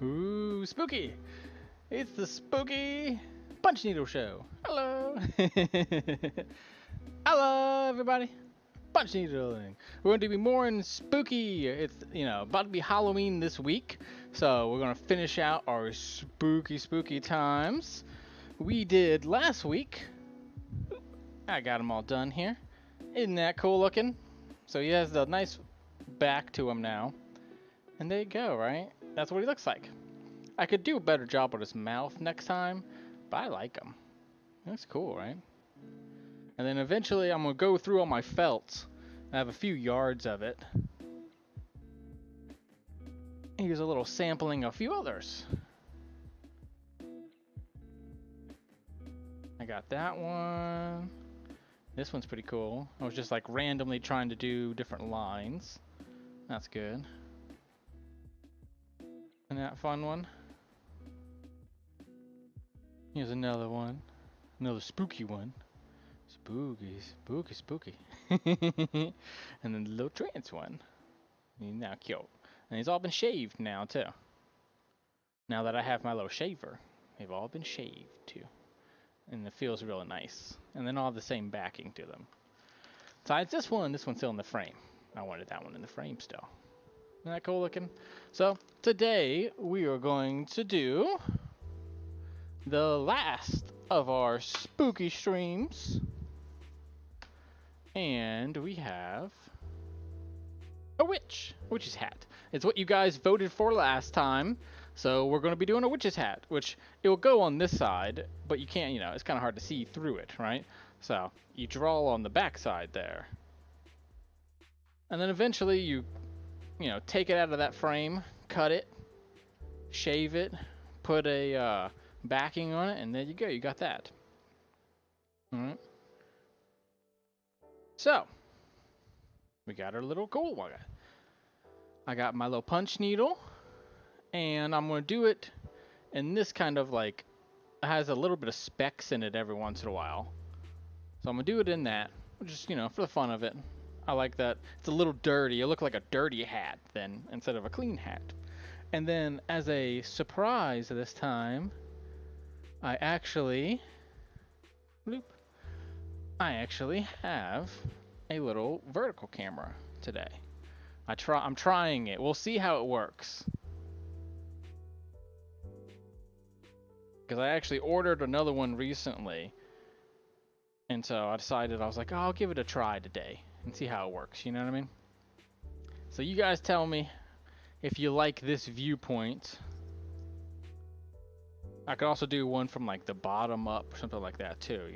Ooh, spooky! It's the spooky Punch Needle Show. Hello! Hello, everybody! Punch Needling. We're going to be more in spooky. It's, about to be Halloween this week. So we're going to finish out our spooky times. We did last week. I got them all done here. Isn't that cool looking? So he has the nice back to him now. And there you go, right? That's what he looks like. I could do a better job with his mouth next time, but I like him. Looks cool, right? And then eventually I'm going to go through all my felts. I have a few yards of it. Here's a little sampling of a few others. I got that one. This one's pretty cool. I was just like randomly trying to do different lines. That's good. And that fun one. Here's another one. Another spooky one. Spooky. And then the little trans one. He's now cute. And he's all been shaved now too. Now that I have my little shaver, they've all been shaved too. And it feels really nice. And then all the same backing to them. Besides this one's still in the frame. I wanted that one in the frame still. Isn't that cool looking? So today we are going to do the last of our spooky streams. And we have a witch's hat. It's what you guys voted for last time. So we're going to be doing a witch's hat, which it will go on this side, but you can't, it's kind of hard to see through it, right? So you draw on the back side there. And then eventually you take it out of that frame, cut it, shave it, put a backing on it, and there you go. You got that. All right. So we got our little cool one. I got my little punch needle, and I'm going to do it in this kind of like, it has a little bit of specks in it every once in a while. So I'm going to do it in that, just, for the fun of it. I like that. It's a little dirty. It looked like a dirty hat then, instead of a clean hat. And then as a surprise this time, I actually have a little vertical camera today. I'm trying it. We'll see how it works. Because I actually ordered another one recently. And so I decided, I was like, oh, I'll give it a try today and see how it works. You know what I mean? So you guys tell me if you like this viewpoint. I could also do one from like the bottom up or something like that too,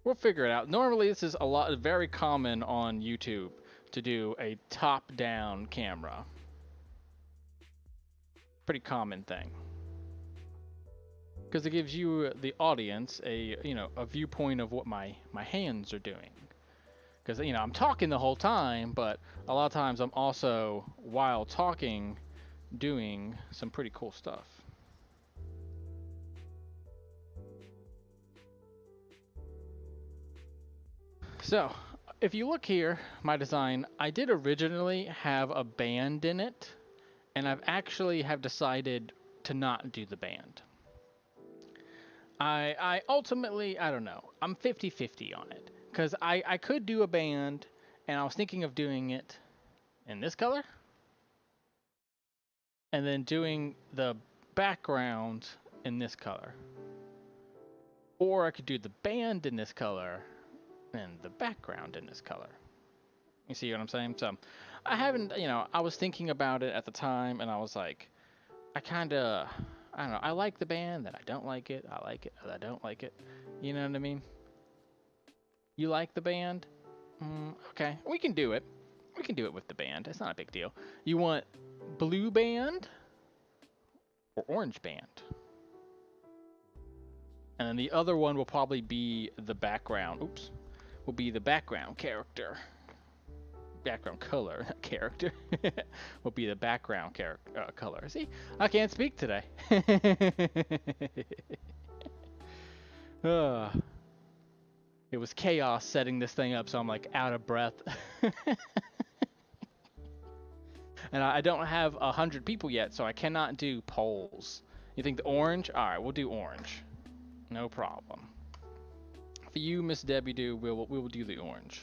We'll figure it out. Normally this is very common on YouTube to do a top-down camera. Pretty common thing. Because it gives you, the audience, a viewpoint of what my hands are doing. Because, I'm talking the whole time, but a lot of times I'm also, while talking, doing some pretty cool stuff. So, if you look here, my design, I did originally have a band in it, and I've actually have decided to not do the band. I ultimately, I don't know, I'm 50-50 on it. Because I could do a band, and I was thinking of doing it in this color, and then doing the background in this color. Or I could do the band in this color, and the background in this color. You see what I'm saying? So I haven't, I was thinking about it at the time, and I was like, I don't know, I like the band, then I don't like it, I like it, I don't like it. You know what I mean? You like the band? Okay, we can do it. We can do it with the band. It's not a big deal. You want blue band or orange band? And then the other one will probably be the background. Oops. Will be the background character. Background color, character. Will be the background color. See? I can't speak today. It was chaos setting this thing up, so I'm like out of breath. And I don't have 100 people yet, so I cannot do polls. You think the orange? All right, we'll do orange. No problem. For you, Miss Debbie, we will do the orange.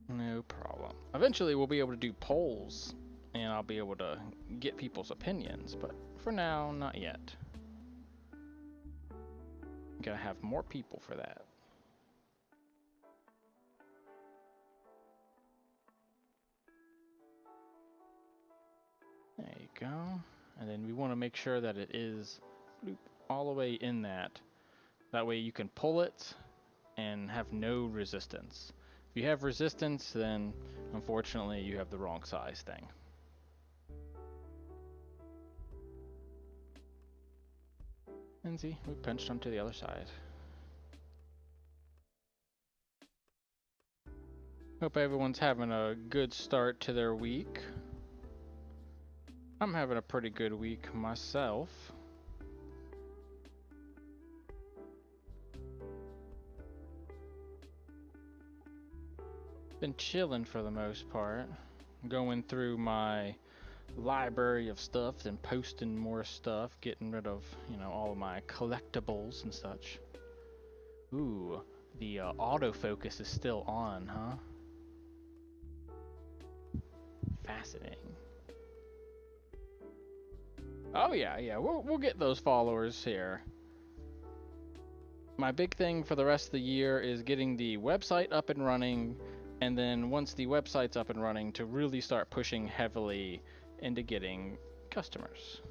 No problem. Eventually, we'll be able to do polls, and I'll be able to get people's opinions, but for now, not yet. Gotta have more people for that. There you go. And then we want to make sure that it is all the way in that. That way you can pull it and have no resistance. If you have resistance, then unfortunately you have the wrong size thing. And see, we pinched them to the other side. Hope everyone's having a good start to their week. I'm having a pretty good week myself. Been chilling for the most part. Going through my library of stuff and posting more stuff, getting rid of, you know, all of my collectibles and such. Ooh, the autofocus is still on, huh? Fascinating. Oh yeah, we'll get those followers here. My big thing for the rest of the year is getting the website up and running, and then once the website's up and running, to really start pushing heavily into getting customers.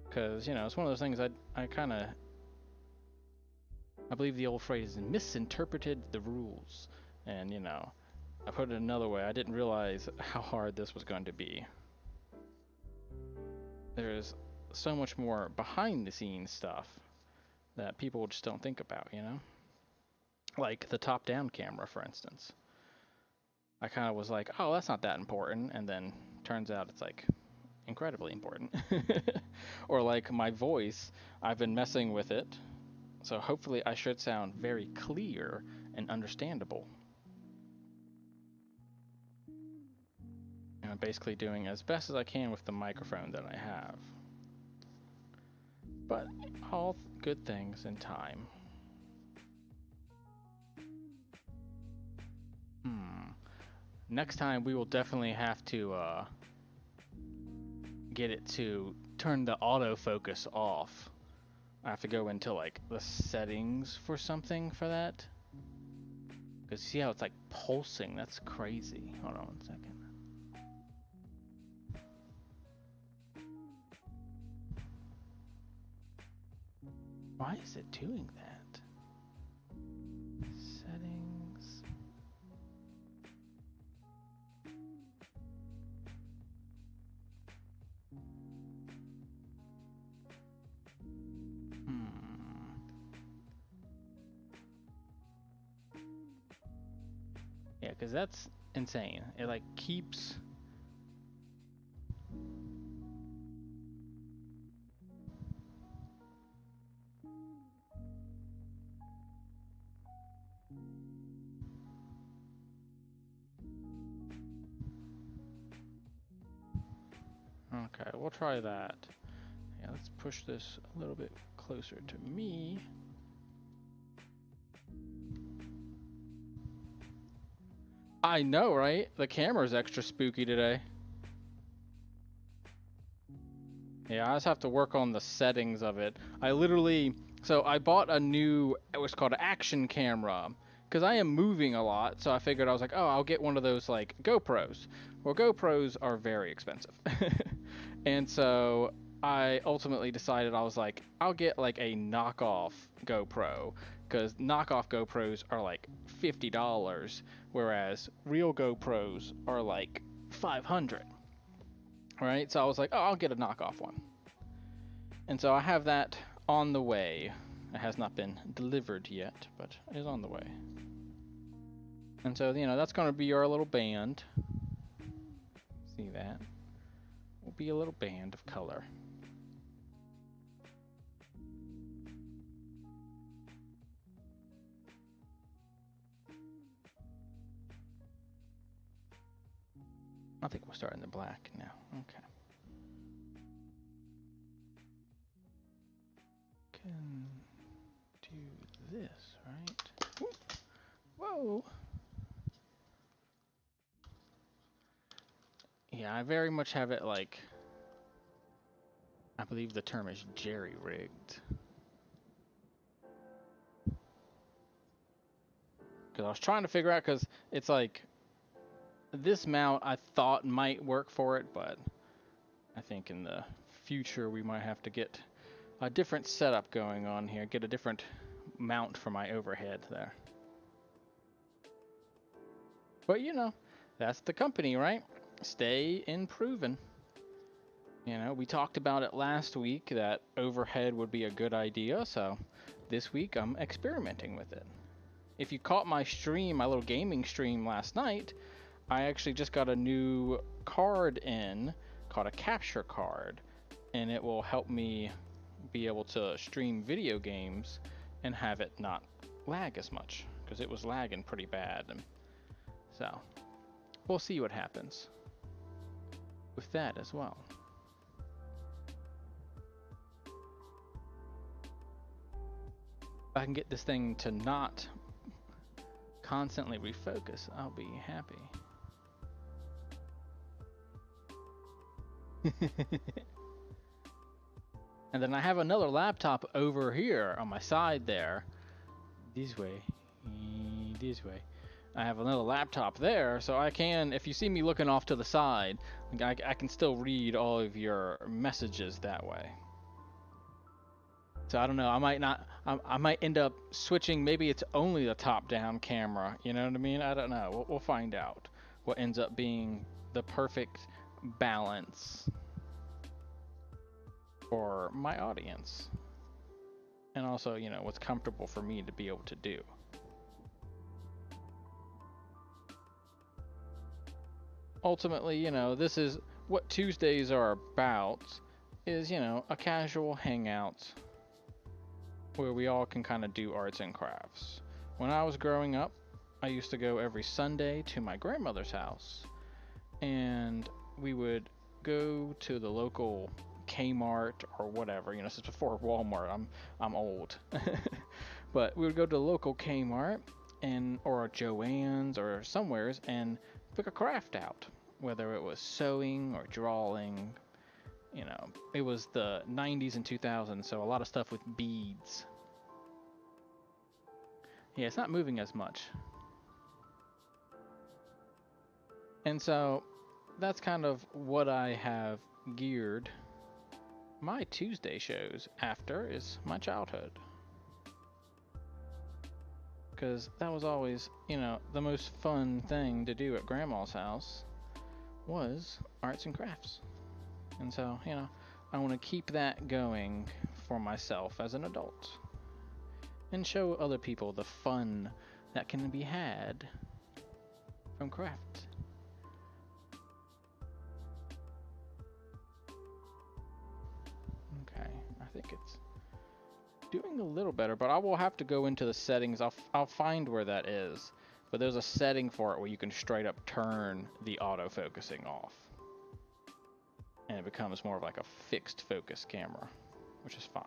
Because, you know, it's one of those things I believe the old phrase, misinterpreted the rules. And, you know, I put it another way, I didn't realize how hard this was going to be. There's so much more behind the scenes stuff that people just don't think about, you know? Like the top-down camera, for instance. I kind of was like, oh, that's not that important, and then turns out it's like incredibly important. Or like my voice, I've been messing with it, so hopefully I should sound very clear and understandable. And I'm basically doing as best as I can with the microphone that I have. But all good things in time. Next time we will definitely have to get it to turn the autofocus off. I have to go into like the settings for something for that. Because see how it's like pulsing? That's crazy. Hold on 1 second. Why is it doing that? Settings. Yeah, because that's insane. It like keeps... Okay, we'll try that. Yeah, let's push this a little bit closer to me. I know, right? The camera's extra spooky today. Yeah, I just have to work on the settings of it. So I bought a new, it was called an action camera, because I am moving a lot, so I figured I was like, oh, I'll get one of those like GoPros. Well, GoPros are very expensive. And so I ultimately decided, I was like, I'll get like a knockoff GoPro, because knockoff GoPros are like $50, whereas real GoPros are like $500. Right? So I was like, oh, I'll get a knockoff one. And so I have that on the way. It has not been delivered yet, but it is on the way. And so, you know, that's going to be our little band. See that? Will be a little band of color. think we'll start in the black now. Okay. Can do this, right? Ooh. Whoa. Yeah, I very much have it like, I believe the term is jerry-rigged. Because I was trying to figure out, because it's like, this mount I thought might work for it, but I think in the future we might have to get a different setup going on here, get a different mount for my overhead there. But you know, that's the company, right? Stay improving. You know, we talked about it last week that overhead would be a good idea, so this week I'm experimenting with it. If you caught my stream, my little gaming stream last night, I actually just got a new card in called a capture card, and it will help me be able to stream video games and have it not lag as much, because it was lagging pretty bad. And so we'll see what happens with that as well. If I can get this thing to not constantly refocus, I'll be happy. And then I have another laptop over here on my side there. This way. I have another laptop there, so I can, if you see me looking off to the side, I can still read all of your messages that way. So I don't know, I might end up switching, maybe it's only the top-down camera, you know what I mean? I don't know, we'll find out what ends up being the perfect balance for my audience. And also, you know, what's comfortable for me to be able to do. Ultimately, you know, this is what Tuesdays are about, is, you know, a casual hangout where we all can kind of do arts and crafts. When I was growing up, I used to go every Sunday to my grandmother's house, and we would go to the local Kmart or whatever, you know, this is before Walmart. I'm old. But we would go to the local Kmart or a Joann's or somewheres and pick a craft out, whether it was sewing or drawing. You know, it was the 90s and 2000s, so a lot of stuff with beads. Yeah, it's not moving as much. And so that's kind of what I have geared my Tuesday shows after, is my childhood. Because that was always, you know, the most fun thing to do at Grandma's house was arts and crafts. And so, you know, I want to keep that going for myself as an adult and show other people the fun that can be had from craft. Okay, I think it's doing a little better, but I will have to go into the settings. I'll find where that is, but there's a setting for it where you can straight up turn the auto-focusing off, and it becomes more of like a fixed focus camera, which is fine.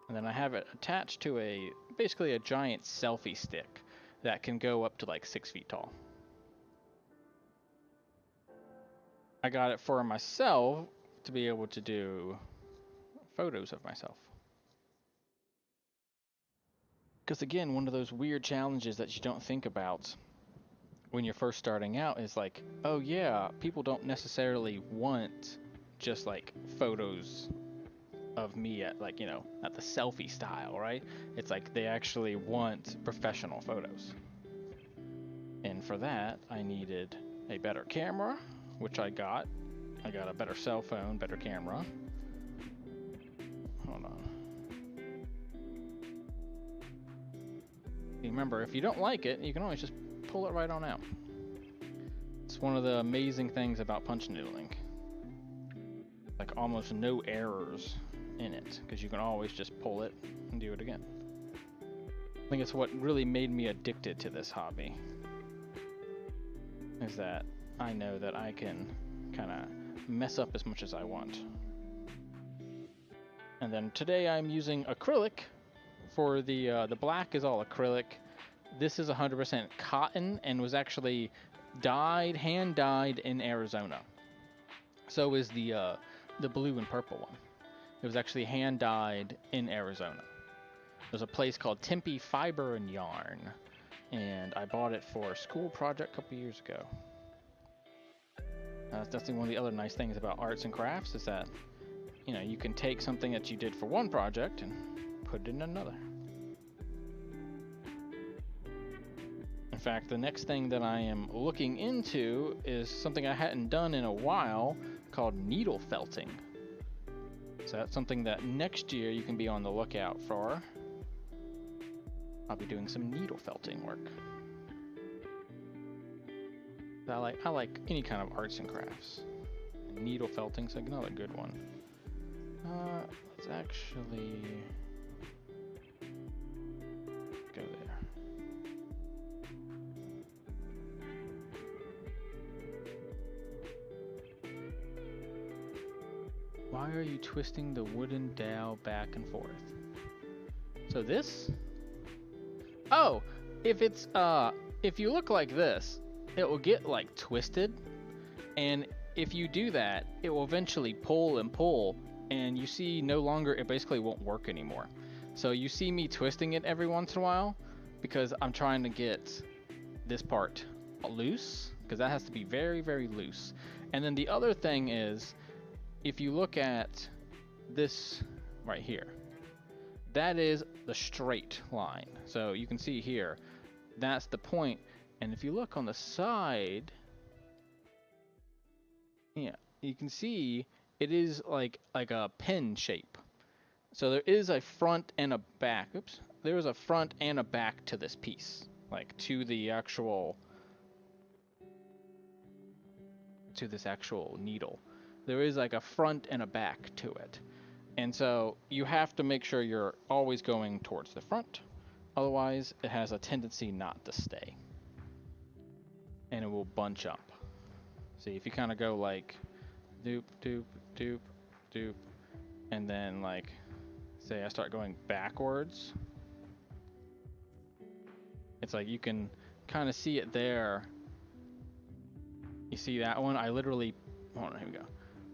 And then I have it attached to basically a giant selfie stick that can go up to like 6 feet tall. I got it for myself to be able to do photos of myself. Because again, one of those weird challenges that you don't think about when you're first starting out is like, oh yeah, people don't necessarily want just like photos of me at, like, you know, at the selfie style, right? It's like they actually want professional photos. And for that, I needed a better camera, which I got. I got a better cell phone, better camera. Hold on. Remember, if you don't like it, you can always just pull it right on out. It's one of the amazing things about punch noodling. Like almost no errors in it, because you can always just pull it and do it again. I think it's what really made me addicted to this hobby. is that I know that I can kind of mess up as much as I want. And then today I'm using acrylic for the black is all acrylic. This is 100% cotton and was actually dyed, hand dyed in Arizona. So is the blue and purple one. It was actually hand dyed in Arizona. There's a place called Tempe Fiber and Yarn, and I bought it for a school project a couple years ago. That's definitely one of the other nice things about arts and crafts is that, you know, you can take something that you did for one project and put it in another. In fact, the next thing that I am looking into is something I hadn't done in a while called needle felting. So that's something that next year you can be on the lookout for. I'll be doing some needle felting work. I like any kind of arts and crafts. Needle felting's another good one. Let's actually go there. Why are you twisting the wooden dowel back and forth? So this? Oh, if you look like this, it will get like twisted, and if you do that, it will eventually pull and pull, and you see no longer, it basically won't work anymore. So you see me twisting it every once in a while because I'm trying to get this part loose, because that has to be very, very loose. And then the other thing is, if you look at this right here, that is the straight line. So you can see here, that's the point. And if you look on the side, yeah, you can see it is like a pen shape. So there is a front and a back. Oops. There is a front and a back to this piece, like to the actual, to this actual needle. There is like a front and a back to it. And so you have to make sure you're always going towards the front. Otherwise, it has a tendency not to stay. And it will bunch up. See, if you kind of go like doop, doop, doop, doop, and then like, say I start going backwards, it's like you can kind of see it there. You see that one? I literally, hold on, here we go.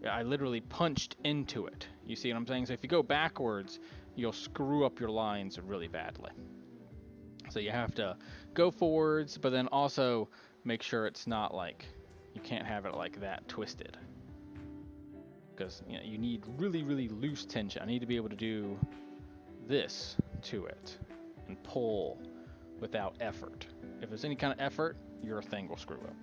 Yeah, I literally punched into it. You see what I'm saying? So if you go backwards, you'll screw up your lines really badly. So you have to go forwards, but then also make sure it's not like, you can't have it like that twisted. Because you know, you need really, really loose tension. I need to be able to do this to it and pull without effort. If there's any kind of effort, your thing will screw up.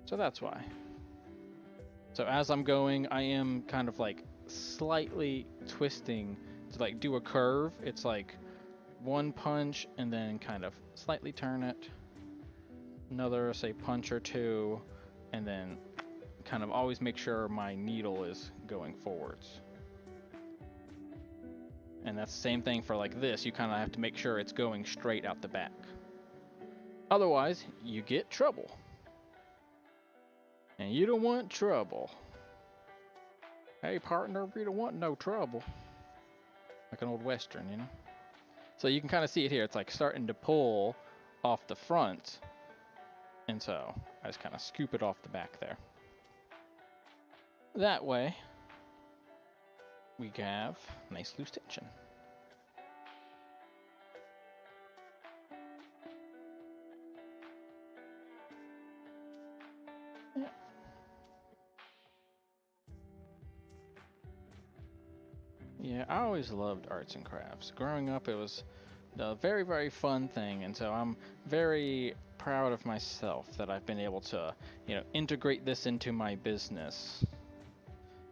So that's why. So as I'm going, I am kind of like slightly twisting to like do a curve. It's like one punch and then kind of slightly turn it. Another, say, punch or two, and then kind of always make sure my needle is going forwards. And that's the same thing for like this. You kind of have to make sure it's going straight out the back. Otherwise, you get trouble. And you don't want trouble. Hey partner, we don't want no trouble. Like an old Western, you know? So you can kind of see it here. It's like starting to pull off the front. And so I just kind of scoop it off the back there. That way, we have nice loose tension. Yeah. Yeah, I always loved arts and crafts. Growing up, it was a very, very fun thing, and so I'm very proud of myself that I've been able to, you know, integrate this into my business.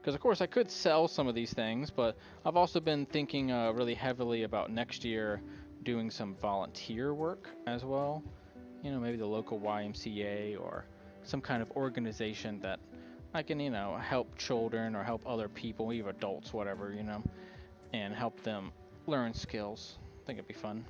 Because of course I could sell some of these things, but I've also been thinking really heavily about next year doing some volunteer work as well. You know, maybe the local YMCA or some kind of organization that I can, you know, help children or help other people, even adults, whatever, you know. and help them learn skills. I think it'd be fun.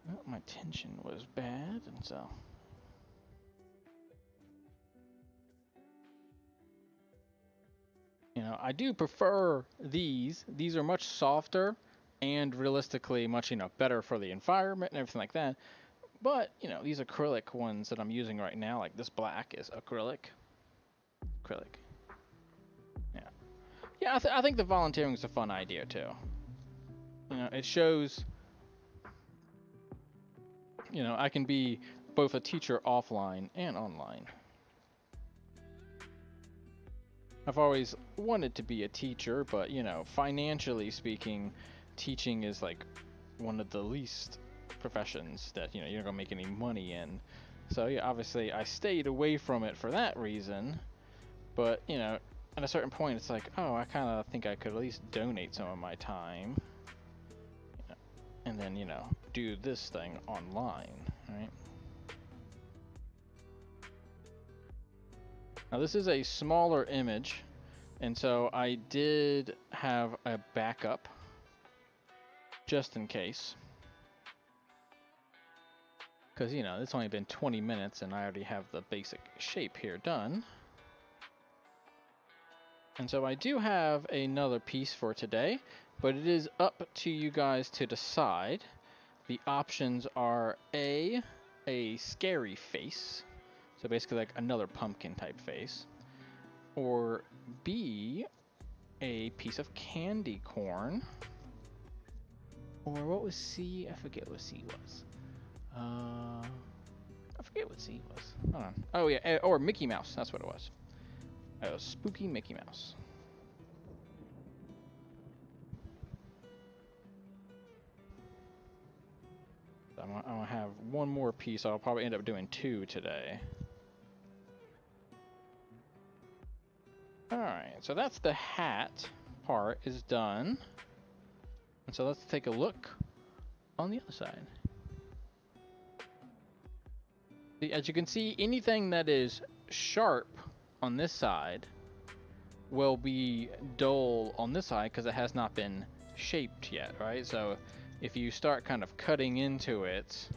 Well, my tension was bad, and so... You know, I do prefer these. These are much softer and realistically much, you know, better for the environment and everything like that. But, you know, these acrylic ones that I'm using right now, like this black is acrylic. Acrylic. Yeah. Yeah, I think the volunteering is a fun idea, too. You know, it shows, you know, I can be both a teacher offline and online. I've always wanted to be a teacher, but, you know, financially speaking, teaching is like one of the least professions that, you know, you're not gonna make any money in. So yeah, obviously I stayed away from it for that reason. But, you know, at a certain point it's like, oh, I kind of think I could at least donate some of my time, you know, and then, you know, do this thing online, right? Now this is a smaller image, and so I did have a backup just in case. Because, you know, it's only been 20 minutes and I already have the basic shape here done. And so I do have another piece for today, but it is up to you guys to decide. The options are A scary face. So basically like another pumpkin type face. Or B, a piece of candy corn. Or what was C? I forget what C was. I forget what C was. Hold on. Oh yeah, or Mickey Mouse. That's what it was. Oh, spooky Mickey Mouse. I'm gonna have one more piece. I'll probably end up doing 2 today. Alright, so that's the hat part is done. And so let's take a look on the other side. As you can see, anything that is sharp on this side will be dull on this side because it has not been shaped yet, right? So if you start kind of cutting into it,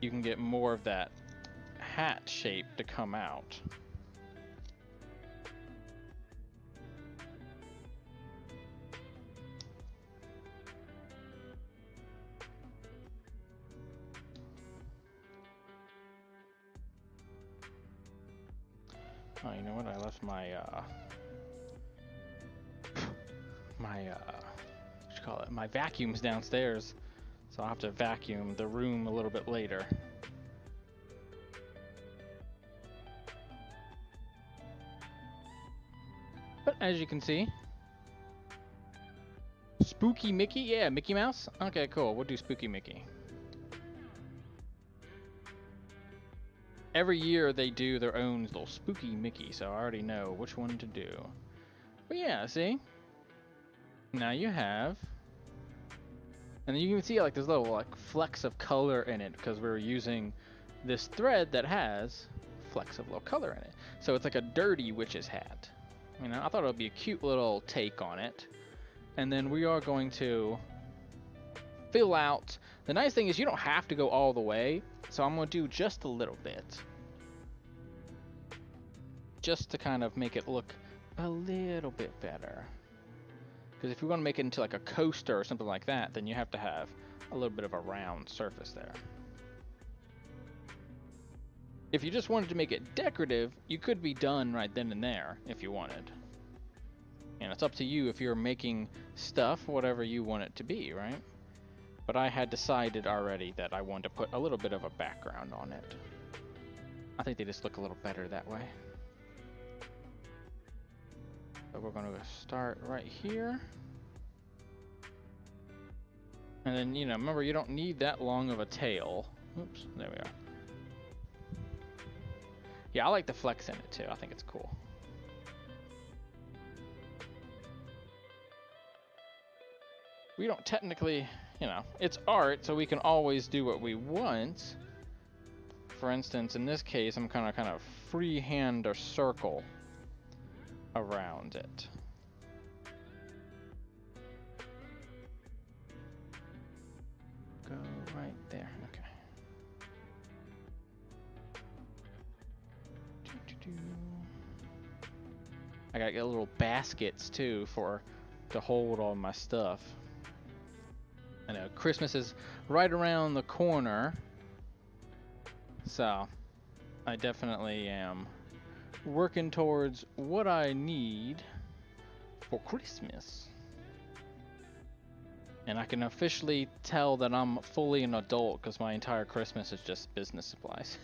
you can get more of that hat shape to come out. Oh, you know what? I left my what you call it? My vacuums downstairs, so I'll have to vacuum the room a little bit later. But as you can see, Spooky Mickey, yeah, Mickey Mouse. Okay, cool. We'll do Spooky Mickey. Every year they do their own little Spooky Mickey, so I already know which one to do. But yeah, see? Now you have... And you can see like there's little like flecks of color in it because we're using this thread that has flecks of little color in it. So it's like a dirty witch's hat. You know, I thought it would be a cute little take on it. And then we are going to fill out... The nice thing is you don't have to go all the way. So I'm going to do just a little bit. Just to kind of make it look a little bit better. Because if you want to make it into like a coaster or something like that, then you have to have a little bit of a round surface there. If you just wanted to make it decorative, you could be done right then and there if you wanted. And it's up to you if you're making stuff, whatever you want it to be, right? But I had decided already that I wanted to put a little bit of a background on it. I think they just look a little better that way. So we're going to start right here. And then, you know, remember you don't need that long of a tail. Oops, there we are. Yeah, I like the flex in it too. I think it's cool. we don't technically, you know, it's art, so we can always do what we want. For instance, in this case, I'm kind of freehand a circle around it. Go right there. Okay. I gotta get little baskets too to hold all my stuff. I know Christmas is right around the corner, so I definitely am working towards what I need for Christmas. And I can officially tell that I'm fully an adult because my entire Christmas is just business supplies.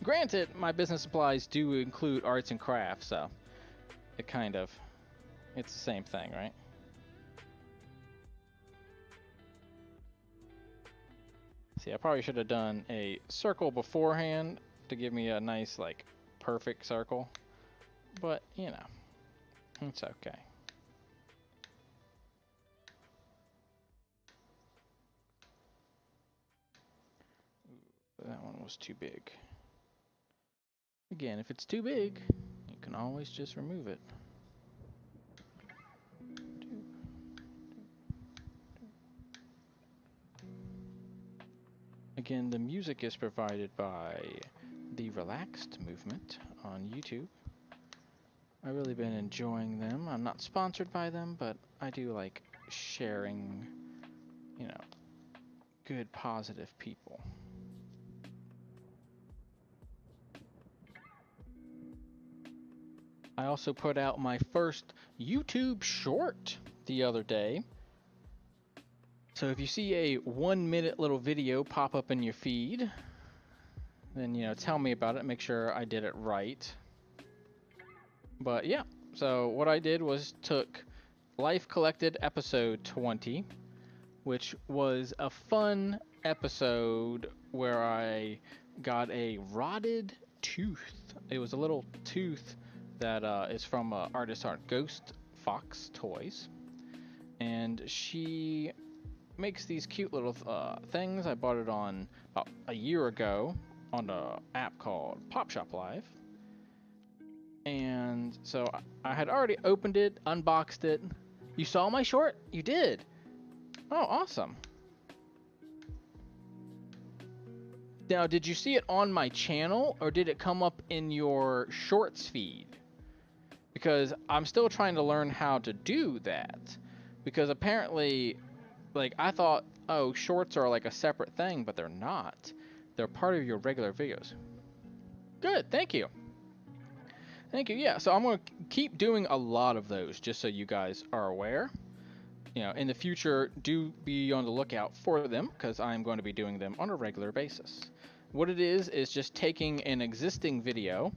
Granted, my business supplies do include arts and crafts, so it's the same thing, right? See, I probably should have done a circle beforehand to give me a nice, like, perfect circle. But, you know, it's okay. That one was too big. Again, if it's too big, you can always just remove it. Again, the music is provided by the Relaxed Movement on YouTube. I've really been enjoying them. I'm not sponsored by them, but I do like sharing, you know, good, positive people. I also put out my first YouTube short the other day. So if you see a 1-minute little video pop up in your feed, then, you know, tell me about it, make sure I did it right. But yeah, so what I did was took Life Collected episode 20, which was a fun episode where I got a rotted tooth. It was a little tooth that is from artist art Ghost Fox Toys, and she makes these cute little things. I bought it on about a year ago on an app called Pop Shop Live, and so I had already opened it, unboxed it. You saw my short? You did? Oh, awesome. Now, did you see it on my channel, or did it come up in your shorts feed? Because I'm still trying to learn how to do that. Because apparently, like, I thought, oh, shorts are like a separate thing, but they're not. They're part of your regular videos. Good, thank you. Thank you, yeah. So I'm going to keep doing a lot of those, just so you guys are aware. You know, in the future, do be on the lookout for them, because I'm going to be doing them on a regular basis. What it is just taking an existing video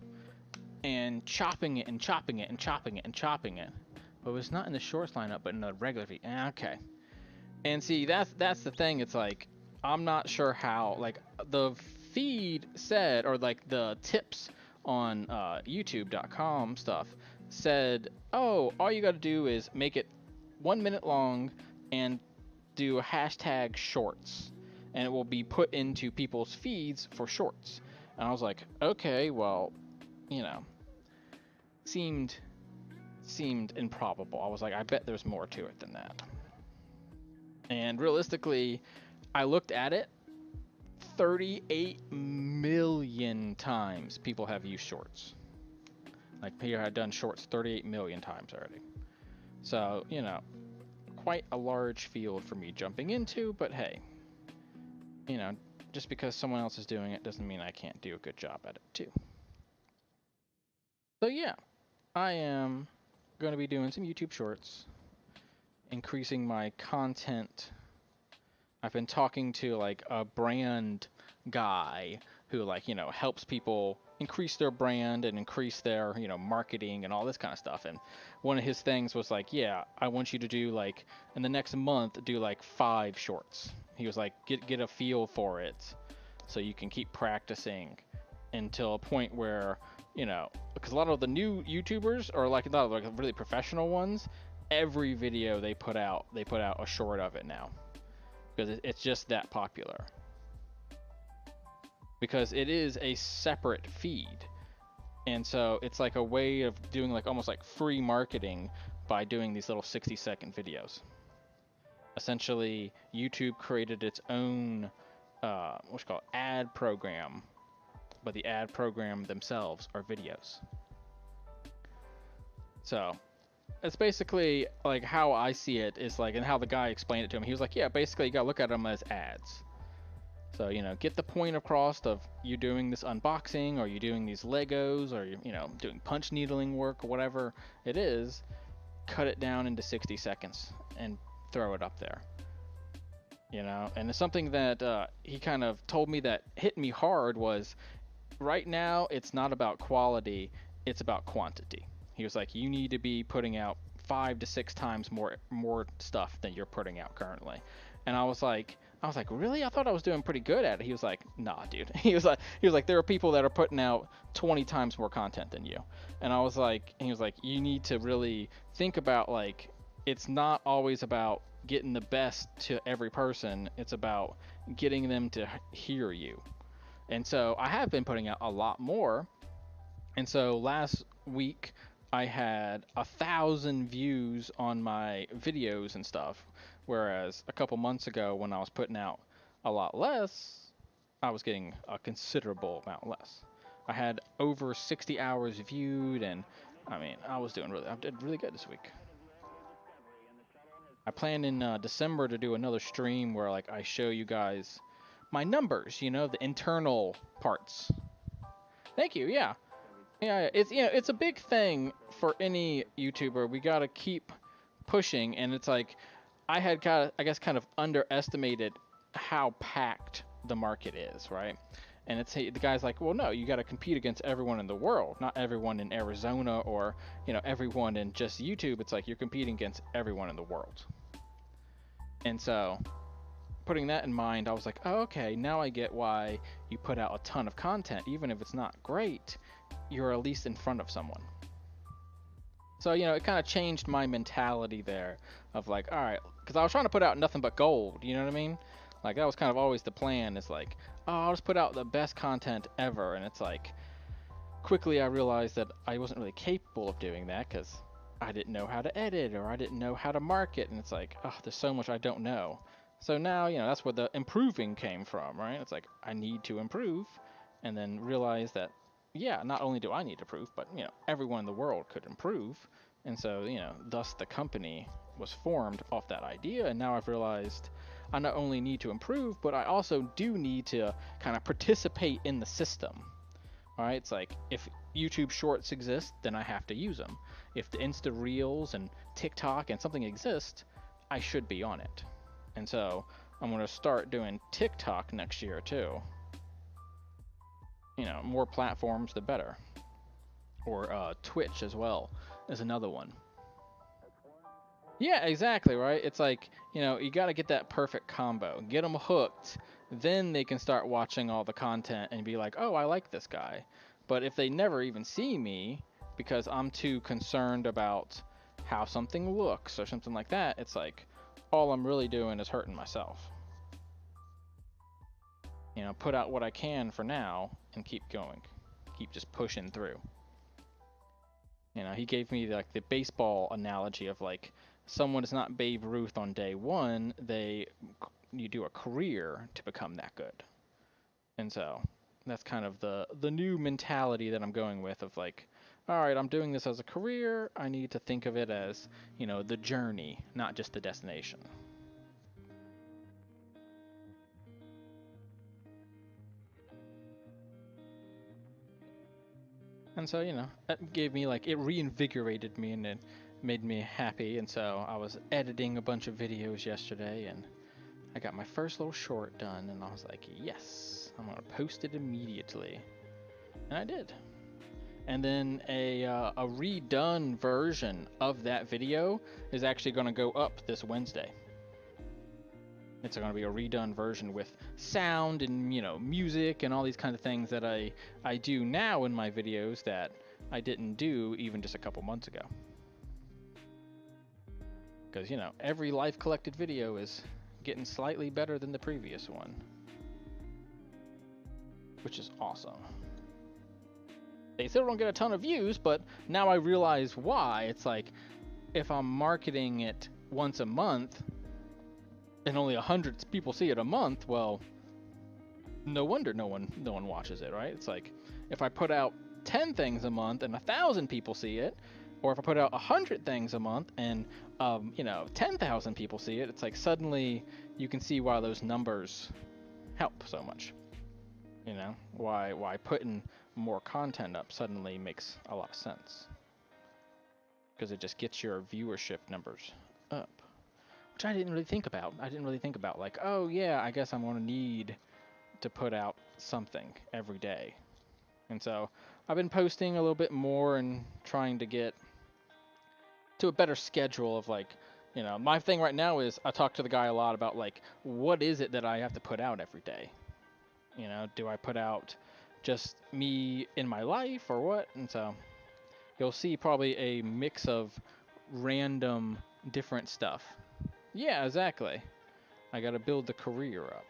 and chopping it and chopping it and chopping it and chopping it. But it's not in the shorts lineup, but in the regular feed. Okay. And see, that's the thing. It's like, I'm not sure how, like, the feed said, or like the tips on youtube.com stuff said, oh, all you got to do is make it 1 minute long and do a hashtag shorts, and it will be put into people's feeds for shorts. And I was like, okay, well, you know, seemed improbable. I was like, I bet there's more to it than that. And realistically, I looked at it, 38 million times people have used shorts. Like, Peter had done shorts 38 million times already. So, you know, quite a large field for me jumping into, but hey, you know, just because someone else is doing it doesn't mean I can't do a good job at it too. So yeah, I am going to be doing some YouTube shorts, increasing my content. I've been talking to like a brand guy who, like, you know, helps people increase their brand and increase their, you know, marketing and all this kind of stuff. And one of his things was like, yeah, I want you to do, like, in the next month, do like 5 shorts. He was like, get a feel for it so you can keep practicing until a point where, you know, because a lot of the new YouTubers, or like a lot of like really professional ones, every video they put out a short of it now, because it's just that popular. Because it is a separate feed, and so it's like a way of doing like almost like free marketing by doing these little 60-second videos. Essentially, YouTube created its own what's called ad program, but the ad program themselves are videos. So it's basically like how I see it is like, and how the guy explained it to him. He was like, yeah, basically you gotta look at them as ads. So, you know, get the point across of you doing this unboxing, or you doing these Legos, or you know, doing punch needling work, or whatever it is. Cut it down into 60 seconds and throw it up there. You know, and it's something that he kind of told me that hit me hard was, right now it's not about quality, it's about quantity. He was like, you need to be putting out 5 to 6 times more stuff than you're putting out currently. And I was like, really? I thought I was doing pretty good at it. He was like, nah, dude. He was like, there are people that are putting out 20 times more content than you. And I was like, he was like, you need to really think about, like, it's not always about getting the best to every person. It's about getting them to hear you. And so I have been putting out a lot more. And so last week I had 1,000 views on my videos and stuff. Whereas a couple months ago, when I was putting out a lot less, I was getting a considerable amount less. I had over 60 hours viewed, and I mean, I did really good this week. I plan in December to do another stream where like I show you guys my numbers, you know, the internal parts. Thank you. Yeah. It's, you know, it's a big thing for any YouTuber. We gotta keep pushing, and it's like, I had kind of underestimated how packed the market is, right? And it's, the guy's like, well, no, you got to compete against everyone in the world, not everyone in Arizona, or, you know, everyone in just YouTube. It's like you're competing against everyone in the world. And so, putting that in mind, I was like, oh, okay, now I get why you put out a ton of content. Even if it's not great, you're at least in front of someone. So, you know, it kind of changed my mentality there of like, all right, because I was trying to put out nothing but gold, you know what I mean? Like, that was kind of always the plan. It's like, oh, I'll just put out the best content ever. And it's like, quickly I realized that I wasn't really capable of doing that, because I didn't know how to edit, or I didn't know how to market. And it's like, oh, there's so much I don't know. So now, you know, that's where the improving came from, right? It's like, I need to improve, and then realize that, yeah, not only do I need to improve, but, you know, everyone in the world could improve. And so, you know, thus the company was formed off that idea. And now I've realized I not only need to improve, but I also do need to kind of participate in the system. All right, it's like, if YouTube Shorts exist, then I have to use them. If the Insta Reels and TikTok and something exist, I should be on it. And so I'm going to start doing TikTok next year too. You know, more platforms, the better. Or Twitch as well is another one. Yeah, exactly, right? It's like, you know, you got to get that perfect combo. Get them hooked, then they can start watching all the content and be like, oh, I like this guy. But if they never even see me because I'm too concerned about how something looks or something like that, it's like, all I'm really doing is hurting myself. You know, put out what I can for now and keep going. Keep just pushing through. You know, he gave me like the baseball analogy of like, someone is not Babe Ruth on day one, you do a career to become that good. And so that's kind of the new mentality that I'm going with of like, all right, I'm doing this as a career. I need to think of it as, you know, the journey, not just the destination. And so, you know, that gave me like, it reinvigorated me and it made me happy. And so I was editing a bunch of videos yesterday and I got my first little short done and I was like, yes, I'm gonna post it immediately. And I did. And then a redone version of that video is actually gonna go up this Wednesday. It's going to be a redone version with sound and, you know, music and all these kind of things that I do now in my videos that I didn't do even just a couple months ago. because you know every life collected video is getting slightly better than the previous one, which is awesome. They still don't get a ton of views, but now I realize why. It's like, if I'm marketing it once a month and only 100 people see it a month, well, no wonder no one watches it, right? It's like, if I put out 10 things a month and 1,000 people see it, or if I put out 100 things a month and 10,000 people see it, it's like suddenly you can see why those numbers help so much. You know, why putting more content up suddenly makes a lot of sense, because it just gets your viewership numbers up, which I didn't really think about. Like, oh yeah, I guess I'm going to need to put out something every day. And so I've been posting a little bit more and trying to get to a better schedule of, like, you know, my thing right now is I talk to the guy a lot about, like, what is it that I have to put out every day? You know, do I put out just me in my life or what? And so you'll see probably a mix of random different stuff. Yeah, exactly. I got to build the career up.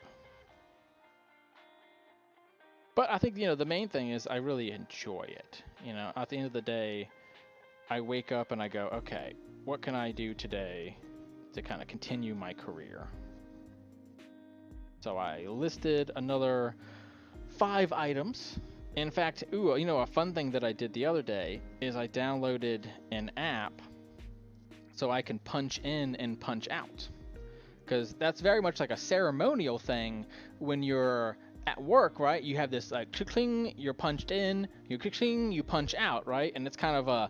But I think, you know, the main thing is I really enjoy it. You know, at the end of the day, I wake up and I go, okay, what can I do today to kind of continue my career? So I listed another 5 items. In fact, you know, a fun thing that I did the other day is I downloaded an app so I can punch in and punch out. Because that's very much like a ceremonial thing when you're at work, right? You have this like cling, you're punched in, you cling, you punch out, right? And it's kind of a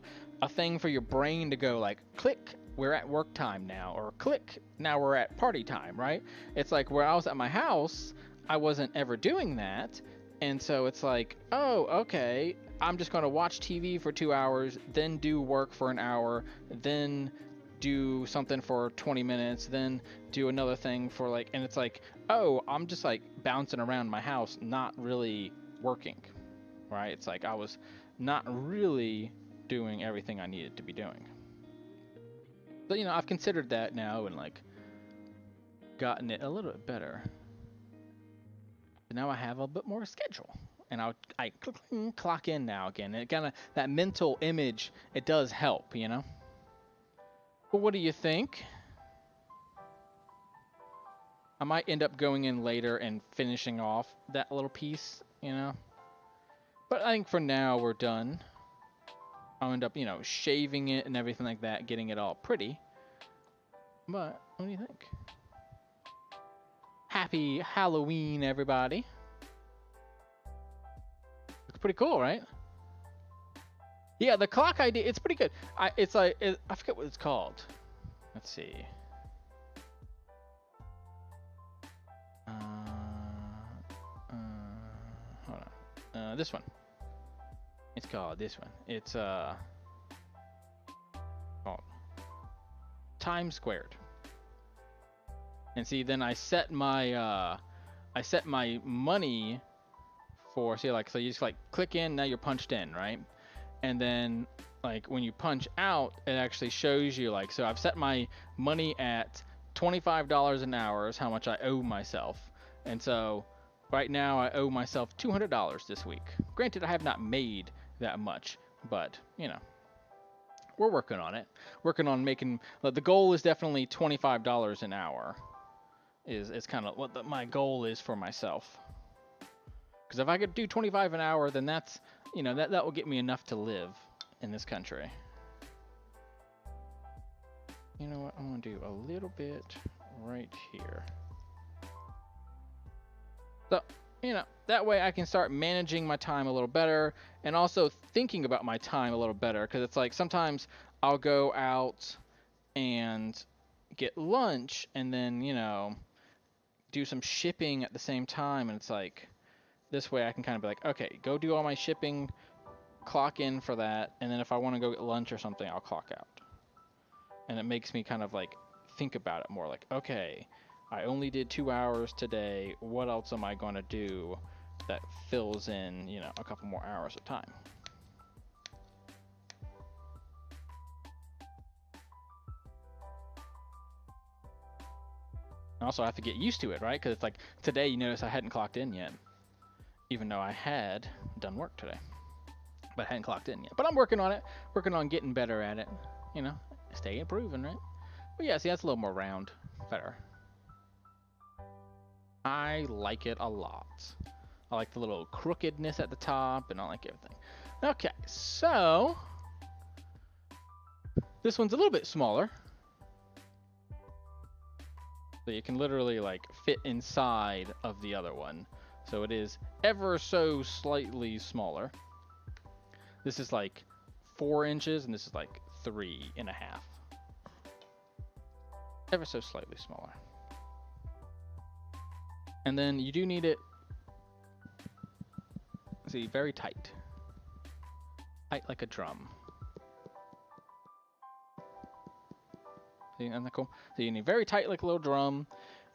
thing for your brain to go like, click, we're at work time now, or click, now we're at party time, right? It's like where I was at my house, I wasn't ever doing that. And so it's like, oh, okay, I'm just going to watch TV for 2 hours, then do work for an hour, then do something for 20 minutes, then do another thing for like, and it's like, oh, I'm just like bouncing around my house, not really working, right? It's like I was not really doing everything I needed to be doing. So, you know, I've considered that now and like gotten it a little bit better. But now I have a bit more schedule, and I clock in now again. And it kind of, that mental image, it does help, you know? But what do you think? I might end up going in later and finishing off that little piece, you know? But I think for now we're done. I'll end up, you know, shaving it and everything like that, getting it all pretty. But what do you think? Happy Halloween, everybody. Looks pretty cool, right? Yeah, the clock idea, it's pretty good. It's like, I forget what it's called. Let's see. Hold on. This one. It's called this one. It's called Time Squared. And see, then I set my money for, see, like, so you just like click in, now you're punched in, right? And then like when you punch out, it actually shows you like, so I've set my money at $25 an hour is how much I owe myself. And so right now I owe myself $200 this week. Granted, I have not made that much, but you know, we're working on it. Working on making, the goal is definitely $25 an hour is kind of what my goal is for myself. Because if I could do 25 an hour, then that's, you know, that will get me enough to live in this country. You know what? I'm going to do a little bit right here. So, you know, that way I can start managing my time a little better and also thinking about my time a little better. Because it's like sometimes I'll go out and get lunch and then, you know, do some shipping at the same time. And it's like, this way I can kind of be like, okay, go do all my shipping, clock in for that, and then if I want to go get lunch or something, I'll clock out. And it makes me kind of like think about it more, like, okay, I only did 2 hours today, what else am I going to do that fills in, you know, a couple more hours of time? Also, I have to get used to it, right? Because it's like today, you notice I hadn't clocked in yet, even though I had done work today, but I hadn't clocked in yet. But I'm working on it, working on getting better at it. You know, stay improving, right? But yeah, see, that's a little more round, better. I like it a lot. I like the little crookedness at the top, and I like everything. Okay, so this one's a little bit smaller. So you can literally like fit inside of the other one. So it is ever so slightly smaller. This is like 4 inches and this is like 3.5. Ever so slightly smaller. And then you do need it, see, very tight. Tight like a drum. See, isn't that cool? So you need very tight like a little drum.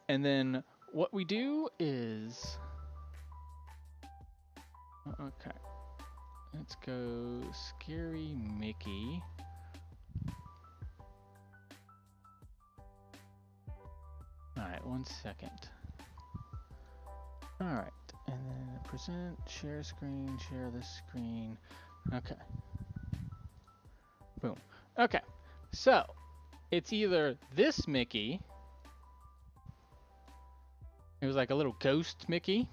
And then what we do is, okay, let's go Scary Mickey. All right, 1 second. All right, and then present, share screen, share this screen. Okay. Boom. Okay, so it's either this Mickey, it was like a little ghost Mickey,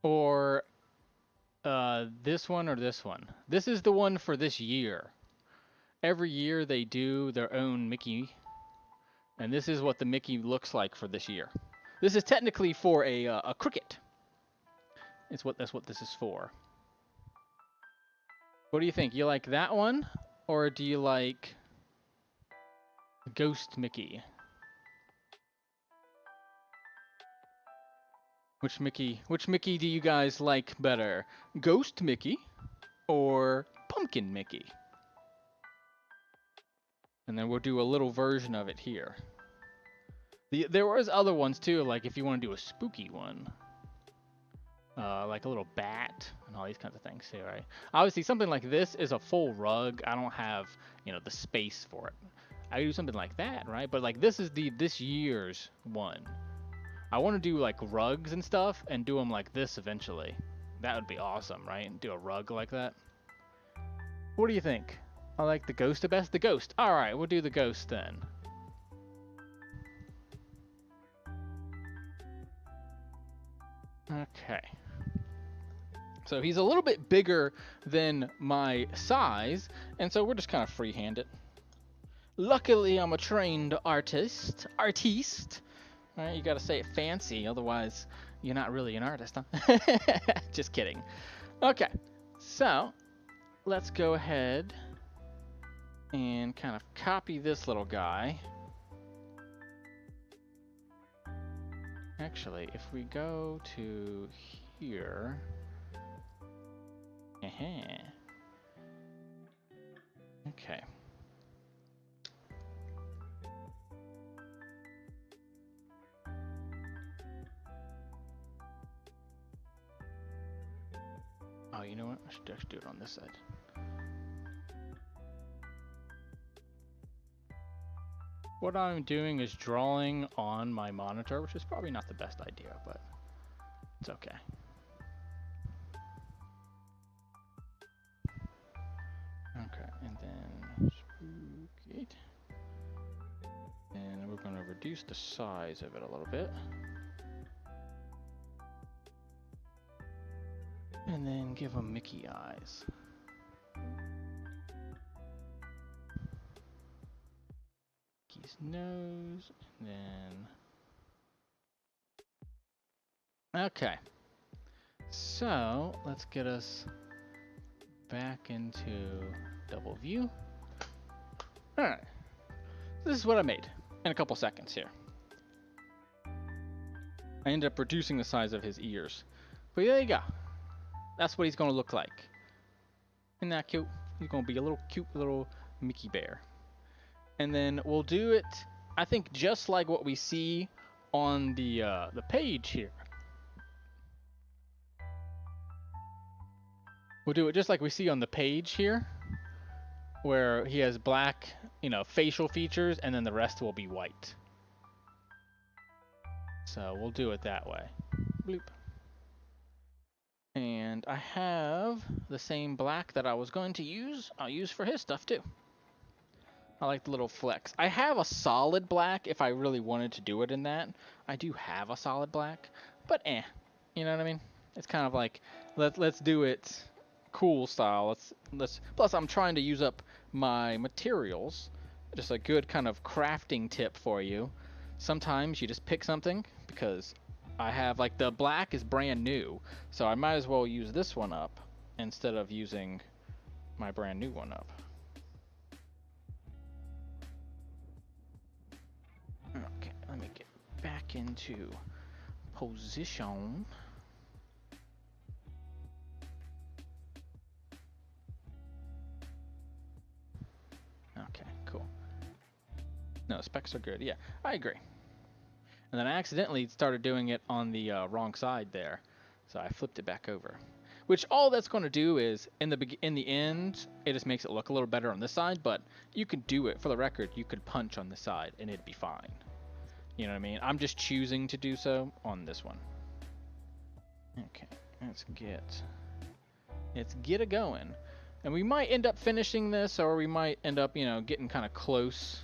or this one or this one. This is the one for this year. Every year they do their own Mickey, and this is what the Mickey looks like for this year. This is technically for a cricket. That's what this is for. What do you think? You like that one, or do you like Ghost Mickey? Which Mickey do you guys like better? Ghost Mickey or Pumpkin Mickey? And then we'll do a little version of it here. There was other ones too, like if you want to do a spooky one. Like a little bat and all these kinds of things too, right? Obviously something like this is a full rug. I don't have, the space for it. I do something like that, right? But like this is this year's one. I want to do like rugs and stuff and do them like this eventually. That would be awesome, right? Do a rug like that. What do you think? I like the ghost the best. The ghost. All right, we'll do the ghost then. Okay. So he's a little bit bigger than my size, and so we're just kind of freehand it. Luckily, I'm a trained artiste. All right, you gotta say it fancy, otherwise you're not really an artist, huh? Just kidding. Okay, so let's go ahead and kind of copy this little guy. Actually, if we go to here, okay. Oh, you know what? I should actually do it on this side. What I'm doing is drawing on my monitor, which is probably not the best idea, but it's okay. Okay, and then spooky. And we're going to reduce the size of it a little bit. And then give them Mickey eyes. Mickey's nose, and then... Okay. So, let's get us back into double view. Alright. This is what I made in a couple seconds here. I ended up reducing the size of his ears. But there you go. That's what he's going to look like. Isn't that cute? He's going to be a little cute little Mickey bear. And then we'll do it, I think, just like what we see on the page here. We'll do it just like we see on the page here, where he has black, facial features, and then the rest will be white. So we'll do it that way. Bloop. And I have the same black that I was going to use. I'll use for his stuff too. I like the little flex. I have a solid black if I really wanted to do it in that. I do have a solid black, but you know what I mean? It's kind of like let's do it cool style. Let's plus I'm trying to use up my materials. Just a good kind of crafting tip for you. Sometimes you just pick something because I have like the black is brand new, so I might as well use this one up instead of using my brand new one up. Okay, let me get back into position. Okay, cool. No, specs are good. Yeah, I agree. And then I accidentally started doing it on the wrong side there, so I flipped it back over. Which all that's going to do is, in the end, it just makes it look a little better on this side, but you could do it, for the record, you could punch on this side and it'd be fine. You know what I mean? I'm just choosing to do so on this one. Okay, let's get it going. And we might end up finishing this, or we might end up, you know, getting kind of close.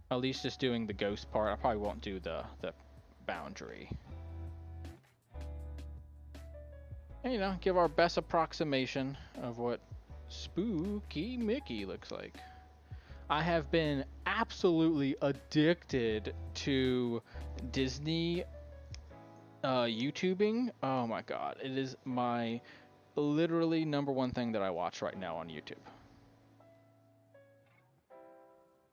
At least just doing the ghost part. I probably won't do the boundary. And, you know, give our best approximation of what Spooky Mickey looks like. I have been absolutely addicted to Disney YouTubing. Oh my god. It is my literally #1 thing that I watch right now on YouTube.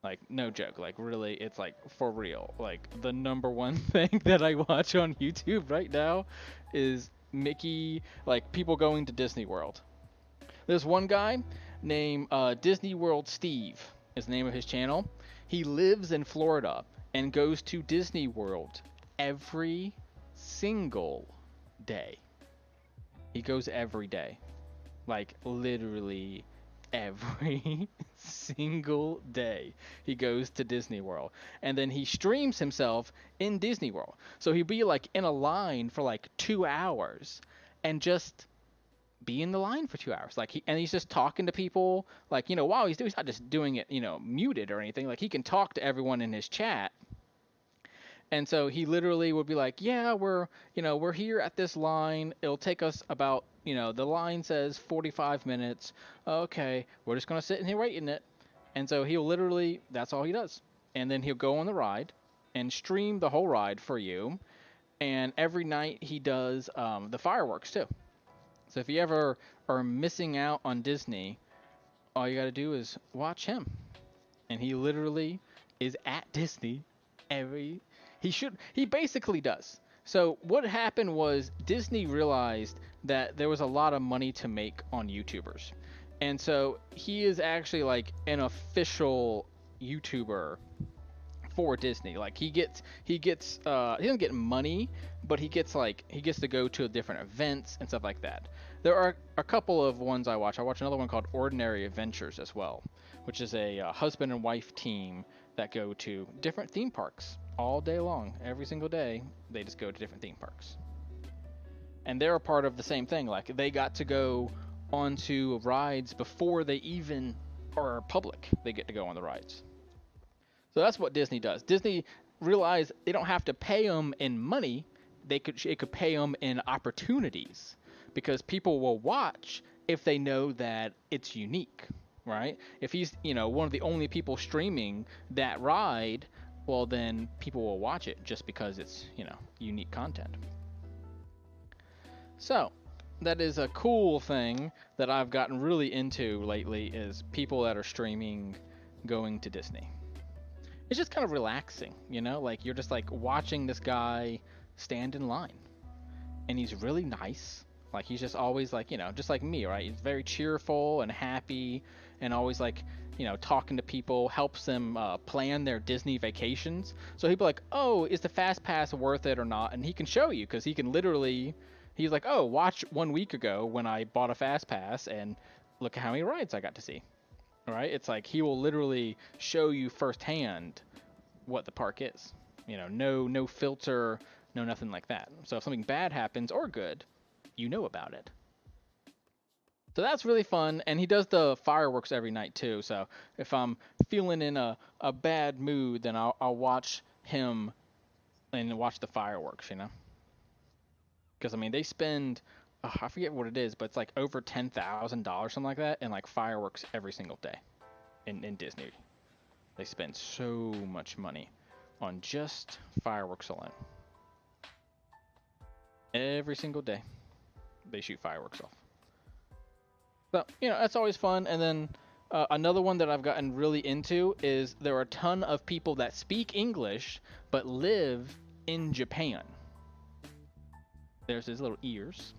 Like, no joke. Like, really, it's like for real. Like, the #1 thing that I watch on YouTube right now is Mickey, like, people going to Disney World. There's one guy named Disney World Steve is the name of his channel. He lives in Florida and goes to Disney World every single day. He goes every day. Like, literally every single day he goes to Disney World. And then he streams himself in Disney World. So he'd be like in a line for like 2 hours and just be in the line for 2 hours. Like he's just talking to people, like, you know, while he's not just doing it, you know, muted or anything. Like, he can talk to everyone in his chat. And so he literally would be like, yeah, we're here at this line. It'll take us about, you know, the line says 45 minutes. Okay, we're just going to sit in here waiting it. And so he'll literally, that's all he does. And then he'll go on the ride and stream the whole ride for you. And every night he does the fireworks too. So if you ever are missing out on Disney, all you got to do is watch him. And he literally is at Disney he basically does. So what happened was Disney realized that there was a lot of money to make on YouTubers. And so he is actually like an official YouTuber for Disney. Like he doesn't get money, but he gets to go to different events and stuff like that. There are a couple of ones I watch. I watch another one called Ordinary Adventures as well, which is a husband and wife team that go to different theme parks all day long. Every single day, they just go to different theme parks. And they're a part of the same thing. Like, they got to go onto rides before they even are public. They get to go on the rides. So that's what Disney does. Disney realized they don't have to pay them in money. It could pay them in opportunities, because people will watch if they know that it's unique. Right? If he's, you know, one of the only people streaming that ride, well, then people will watch it just because it's, you know, unique content. So that is a cool thing that I've gotten really into lately, is people that are streaming going to Disney. It's just kind of relaxing, you know, like you're just like watching this guy stand in line, and he's really nice. Like, he's just always like, you know, just like me, right? He's very cheerful and happy, and always like, you know, talking to people, helps them plan their Disney vacations. So he'd be like, oh, is the Fast Pass worth it or not? And he can show you, because he can literally, he's like, oh, watch 1 week ago when I bought a Fast Pass, and look at how many rides I got to see. All right? It's like he will literally show you firsthand what the park is. You know, no filter, no nothing like that. So if something bad happens or good, you know about it. So that's really fun, and he does the fireworks every night too. So if I'm feeling in a bad mood, then I'll watch him and watch the fireworks, you know? Because I mean, they spend I forget what it is, but it's like over $10,000, something like that, in like fireworks every single day in Disney. They spend so much money on just fireworks alone. Every single day, they shoot fireworks off. So, you know, that's always fun. And then another one that I've gotten really into is there are a ton of people that speak English but live in Japan. There's his little ears.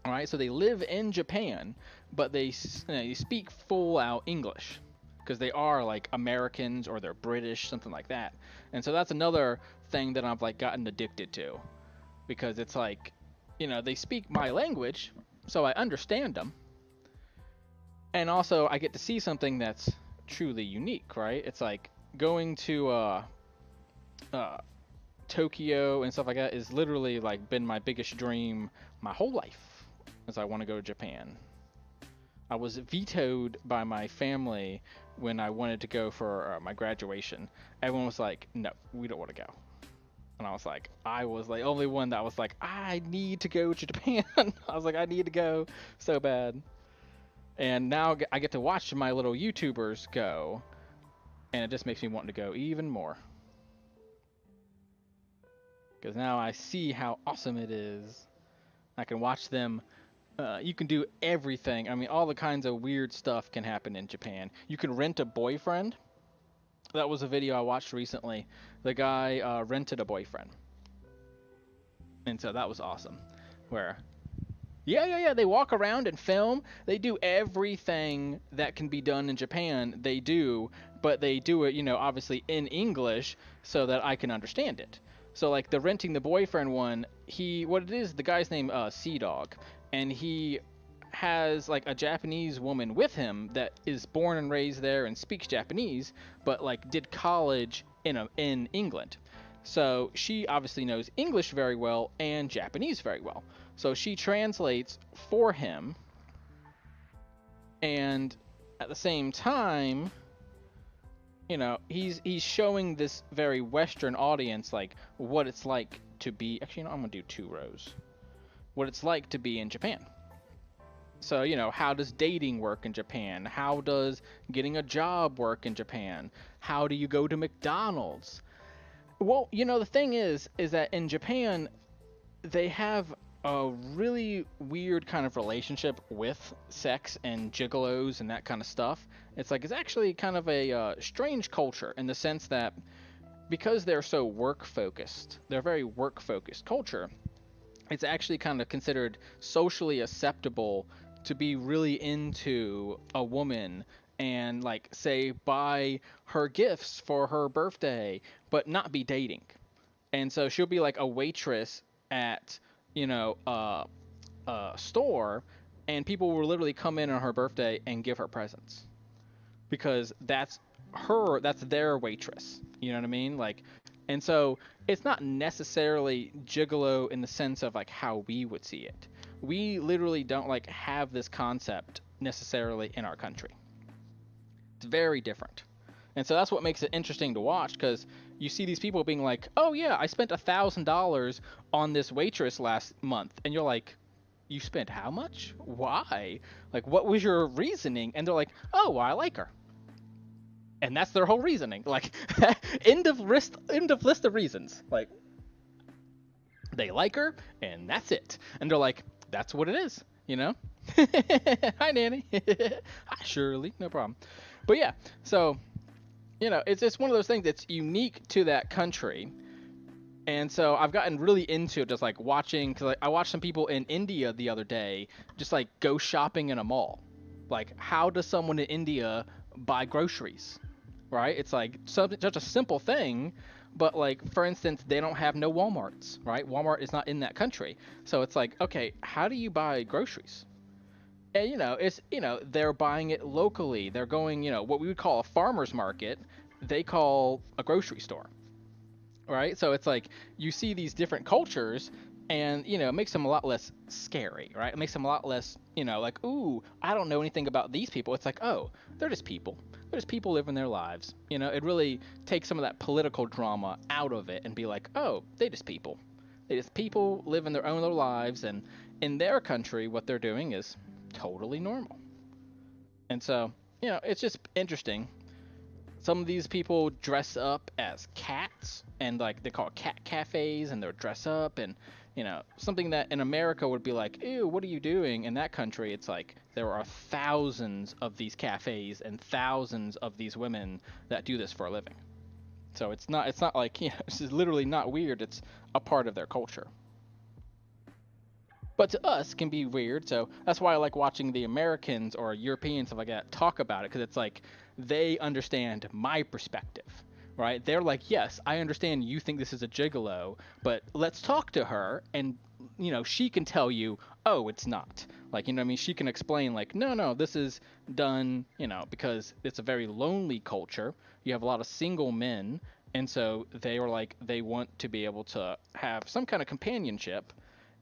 All right, so they live in Japan, but they speak full out English because they are like Americans or they're British, something like that. And so that's another thing that I've like gotten addicted to because it's like, you know, they speak my language, so I understand them. And also I get to see something that's truly unique, right? It's like going to Tokyo and stuff like that is literally like been my biggest dream my whole life, as I want to go to Japan. I was vetoed by my family when I wanted to go for my graduation. Everyone was like, "No, we don't want to go." And I was the only one that was like, "I need to go to Japan." I was like, "I need to go so bad." And now I get to watch my little YouTubers go, and it just makes me want to go even more. Because now I see how awesome it is. I can watch them. You can do everything. I mean, all the kinds of weird stuff can happen in Japan. You can rent a boyfriend. That was a video I watched recently. The guy rented a boyfriend. And so that was awesome. Where, yeah, they walk around and film. They do everything that can be done in Japan. They do, but they do it, you know, obviously in English so that I can understand it. So like the renting the boyfriend one, the guy's name Sea Dog, and he has like a Japanese woman with him that is born and raised there and speaks Japanese, but like did college in England. So she obviously knows English very well and Japanese very well. So she translates for him, and at the same time, you know, he's showing this very Western audience like what it's like to be. Actually, I'm gonna do 2 rows. What it's like to be in Japan. So, you know, how does dating work in Japan? How does getting a job work in Japan? How do you go to McDonald's? Well, you know, the thing is that in Japan, they have a really weird kind of relationship with sex and gigolos and that kind of stuff. It's actually kind of a strange culture in the sense that because they're so work focused, they're a very work focused culture. It's actually kind of considered socially acceptable to be really into a woman and like say buy her gifts for her birthday, but not be dating. And so she'll be like a waitress at, you know, a store, and people will literally come in on her birthday and give her presents because that's their waitress. You know what I mean? Like, and so it's not necessarily gigolo in the sense of like how we would see it. We literally don't like have this concept necessarily in our country. It's very different. And so that's what makes it interesting to watch, because you see these people being like, "Oh yeah, I spent $1,000 on this waitress last month," and you're like, "You spent how much? Why? Like, what was your reasoning?" And they're like, "Oh, well, I like her." And that's their whole reasoning. Like, end of list of reasons. Like, they like her, and that's it. And they're like, "That's what it is," you know? Hi, Nanny. Hi, Shirley. No problem. But yeah, so, you know, it's one of those things that's unique to that country. And so I've gotten really into just like watching, because I watched some people in India the other day just like go shopping in a mall. Like, how does someone in India buy groceries? Right? It's like such a simple thing, but like, for instance, they don't have no Walmarts, right? Walmart is not in that country. So it's like, okay, how do you buy groceries? And, you know, it's, you know, they're buying it locally. They're going, you know, what we would call a farmer's market, they call a grocery store, right? So it's like you see these different cultures, and it makes them a lot less scary, right? It makes them a lot less, like, ooh, I don't know anything about these people. It's like, oh, they're just people. They're just people living their lives. It really takes some of that political drama out of it and be like, oh, they just people. They just people living their own little lives, and in their country, what they're doing is totally normal. And so, it's just interesting. Some of these people dress up as cats, and like they call it cat cafes, and they're dress up, and something that in America would be like, ew, what are you doing? In that country, it's like there are thousands of these cafes and thousands of these women that do this for a living. So it's not like, this is literally not weird. It's a part of their culture. But to us, can be weird. So that's why I like watching the Americans or Europeans, stuff like that, talk about it, because it's like they understand my perspective, right? They're like, yes, I understand you think this is a gigolo, but let's talk to her, and she can tell you, oh, it's not. Like, what I mean? She can explain, like, no, no, this is done, because it's a very lonely culture. You have a lot of single men, and so they were like, they want to be able to have some kind of companionship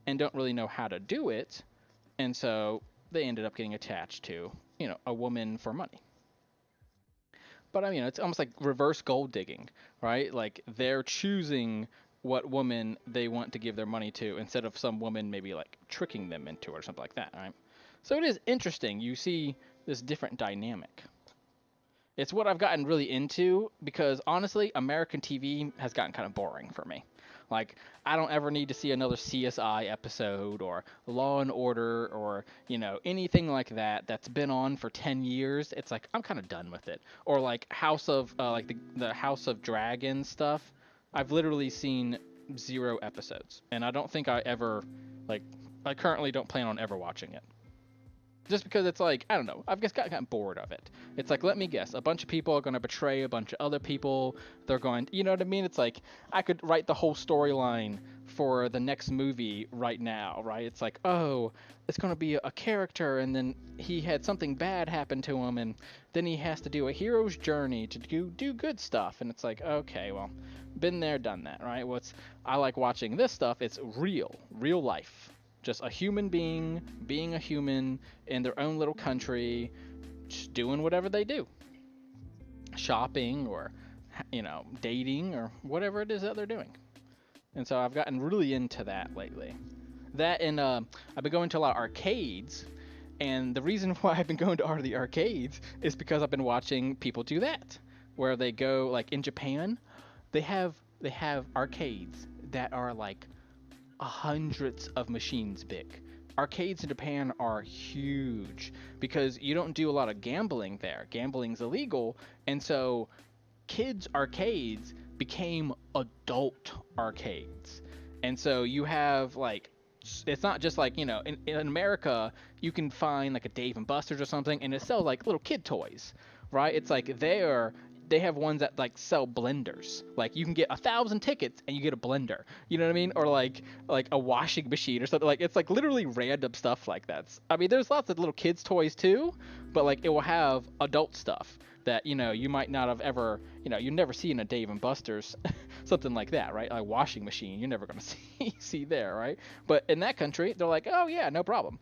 and don't really know how to do it, and so they ended up getting attached to, a woman for money. But I mean, it's almost like reverse gold digging, right? Like they're choosing what woman they want to give their money to instead of some woman maybe like tricking them into it or something like that, right? So it is interesting. You see this different dynamic. It's what I've gotten really into because honestly, American TV has gotten kind of boring for me. Like, I don't ever need to see another CSI episode or Law and Order or, anything like that that's been on for 10 years. It's like, I'm kind of done with it. Or like like the House of Dragon stuff. I've literally seen 0 episodes. And I don't think like, I currently don't plan on ever watching it. Just because it's like, I don't know, I've just gotten bored of it. It's like, let me guess, a bunch of people are going to betray a bunch of other people. They're going, you know what I mean? It's like, I could write the whole storyline for the next movie right now, right? It's like, oh, it's going to be a character, and then he had something bad happen to him, and then he has to do a hero's journey to do good stuff. And it's like, okay, well, been there, done that, right? I like watching this stuff. It's real life. Just a human being a human in their own little country, just doing whatever they do. Shopping or, dating or whatever it is that they're doing. And so I've gotten really into that lately. That and I've been going to a lot of arcades. And the reason why I've been going to all the arcades is because I've been watching people do that. Where they go, like in Japan, they have arcades that are like hundreds of machines big. Arcades in Japan are huge because you don't do a lot of gambling there. Gambling's illegal, and so kids' arcades became adult arcades. And so you have like, it's not just like, in America, you can find like a Dave and Buster's or something, and it sells like little kid toys, right? It's like they have ones that like sell blenders. Like you can get 1,000 tickets and you get a blender. You know what I mean? Or like a washing machine or something. Like it's like literally random stuff like that. I mean, there's lots of little kids toys too, but like it will have adult stuff that you might not have ever you never see in a Dave and Buster's, something like that, right? A washing machine you're never gonna see there, right? But in that country, they're like, oh yeah, no problem.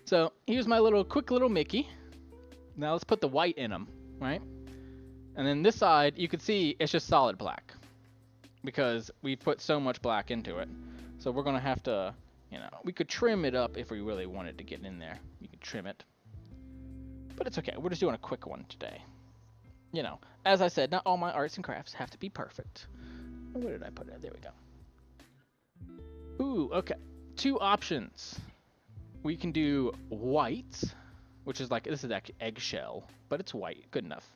So here's my quick little Mickey. Now let's put the white in them, right? And then this side, you can see it's just solid black because we put so much black into it. So we're gonna have to, we could trim it up if we really wanted to get in there. You could trim it, but it's okay. We're just doing a quick one today. As I said, not all my arts and crafts have to be perfect. Where did I put it? There we go. Ooh, okay. 2 options. We can do white, which is like, this is like eggshell, but it's white, good enough.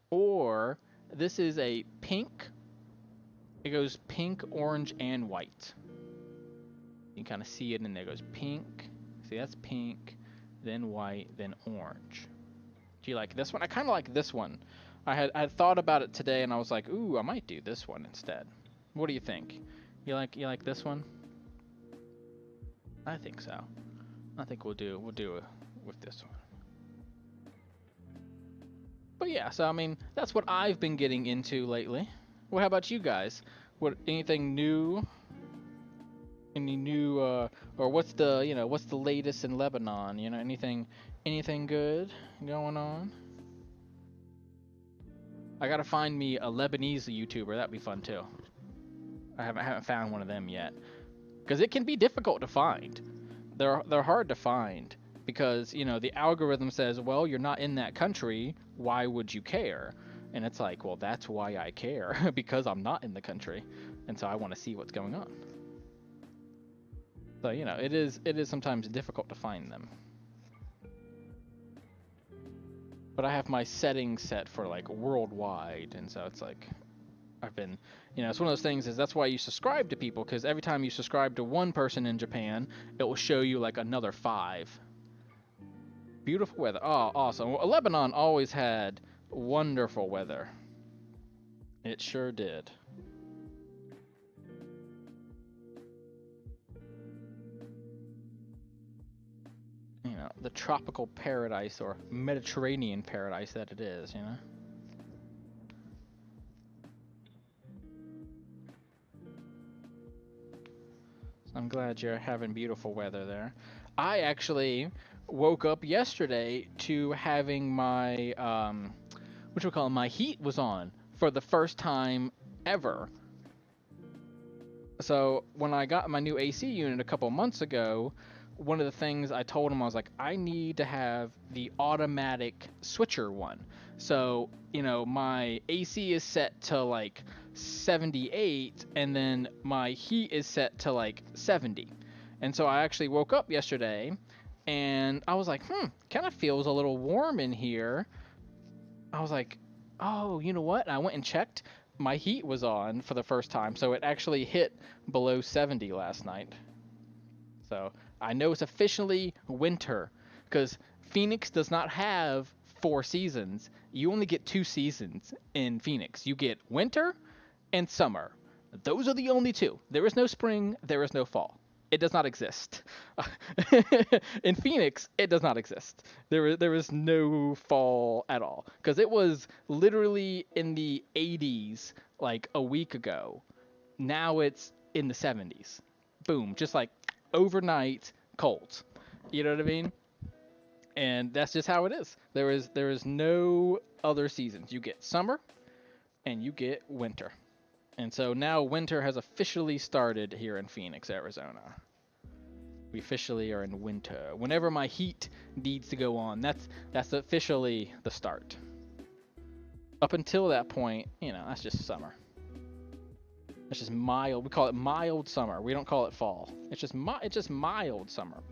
Or this is a pink. It goes pink, orange, and white. You can kind of see it, and there goes pink. See, that's pink, then white, then orange. Do you like this one? I kind of like this one. I had thought about it today, and I was like, ooh, I might do this one instead. What do you think? You like this one? I think so. I think we'll do it with this one. But yeah, so I mean, that's what I've been getting into lately. Well, how about you guys? What anything new? Any new or what's the latest in Lebanon? Anything good going on? I gotta find me a Lebanese YouTuber. That'd be fun too. I haven't found one of them yet because it can be difficult to find. They're hard to find because the algorithm says, well, you're not in that country. Why would you care? And it's like, well, that's why I care because I'm not in the country, and so I want to see what's going on. So it is sometimes difficult to find them. But I have my settings set for like worldwide, and so it's like I've been, it's one of those things is that's why you subscribe to people, because every time you subscribe to one person in Japan, it will show you like another 5. Beautiful weather. Oh, awesome. Well, Lebanon always had wonderful weather. It sure did. The tropical paradise or Mediterranean paradise that it is, I'm glad you're having beautiful weather there. I actually woke up yesterday to having my my heat was on for the first time ever. So when I got my new AC unit a couple months ago, one of the things I told him, I was like, I need to have the automatic switcher one. So, my AC is set to like 78 and then my heat is set to like 70. And so I actually woke up yesterday and I was like, kind of feels a little warm in here. I was like, oh, you know what? And I went and checked. My heat was on for the first time, so it actually hit below 70 last night. So I know it's officially winter because Phoenix does not have 4 seasons. You only get 2 seasons in Phoenix. You get winter and summer. Those are the only 2. There is no spring, there is no fall. It does not exist. In Phoenix, it does not exist. There is no fall at all because it was literally in the 80s like a week ago. Now it's in the 70s. Boom, just like overnight cold. You know what I mean? And that's just how it is. There is no other seasons. You get summer and you get winter. And so now winter has officially started here in Phoenix, Arizona. We officially are in winter. Whenever my heat needs to go on, that's officially the start. Up until that point, that's just summer. It's just mild. We call it mild summer. We don't call it fall. It's just mild summer.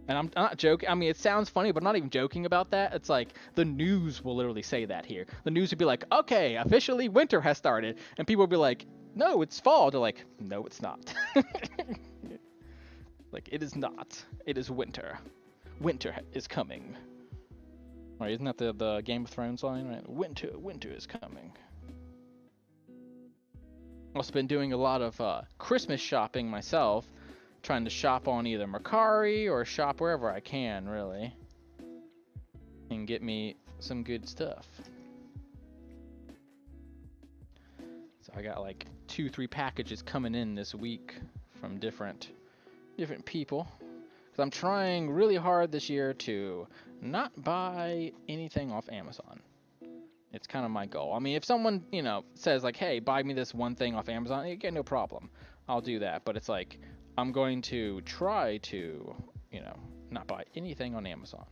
And I'm not joking. I mean, it sounds funny, but I'm not even joking about that. It's like the news will literally say that here. The news would be like, okay, officially winter has started. And people will be like, no, it's fall. They're like, no, it's not. Like, it is not. It is winter. Winter is coming. Right, isn't that the Game of Thrones line, right? Winter is coming. I've also been doing a lot of Christmas shopping myself. Trying to shop on either Mercari or shop wherever I can, really. And get me some good stuff. So I got like 2-3 packages coming in this week from different people. Because I'm trying really hard this year to not buy anything off Amazon. It's kind of my goal. I mean, if someone, says like, hey, buy me this one thing off Amazon, okay, no problem. I'll do that. But it's like, I'm going to try to, not buy anything on Amazon.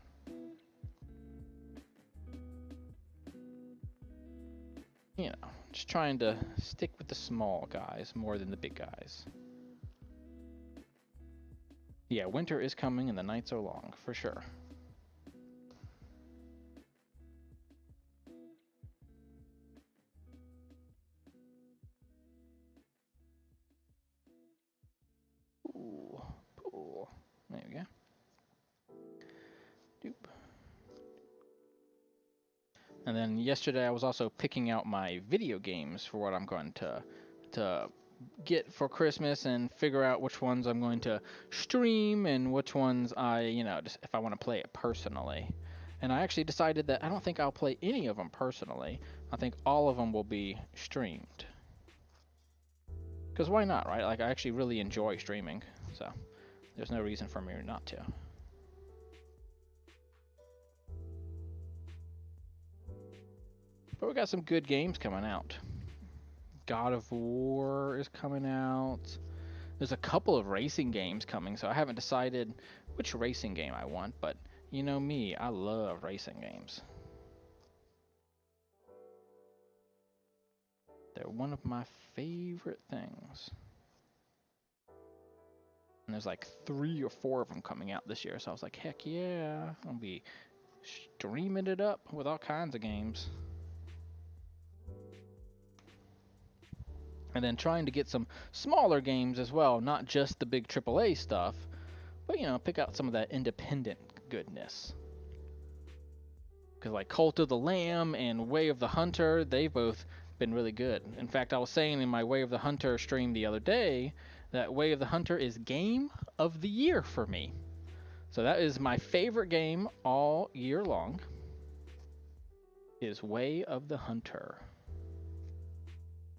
Just trying to stick with the small guys more than the big guys. Yeah, winter is coming and the nights are long, for sure. Ooh, pool. There we go. Doop. And then yesterday I was also picking out my video games for what I'm going to get for Christmas and figure out which ones I'm going to stream and which ones I, just if I want to play it personally. And I actually decided that I don't think I'll play any of them personally. I think all of them will be streamed. Because why not, right? Like, I actually really enjoy streaming, so there's no reason for me not to. But we got some good games coming out. God of War is coming out. There's a couple of racing games coming, so I haven't decided which racing game I want, but you know me, I love racing games. They're one of my favorite things. And there's like 3 or 4 of them coming out this year, so I was like, heck yeah, I'll be streaming it up with all kinds of games. And then trying to get some smaller games as well, not just the big AAA stuff, but, you know, pick out some of that independent goodness. Because like Cult of the Lamb and Way of the Hunter, they've both been really good. In fact, I was saying in my Way of the Hunter stream the other day that Way of the Hunter is game of the year for me. So that is my favorite game all year long, is Way of the Hunter,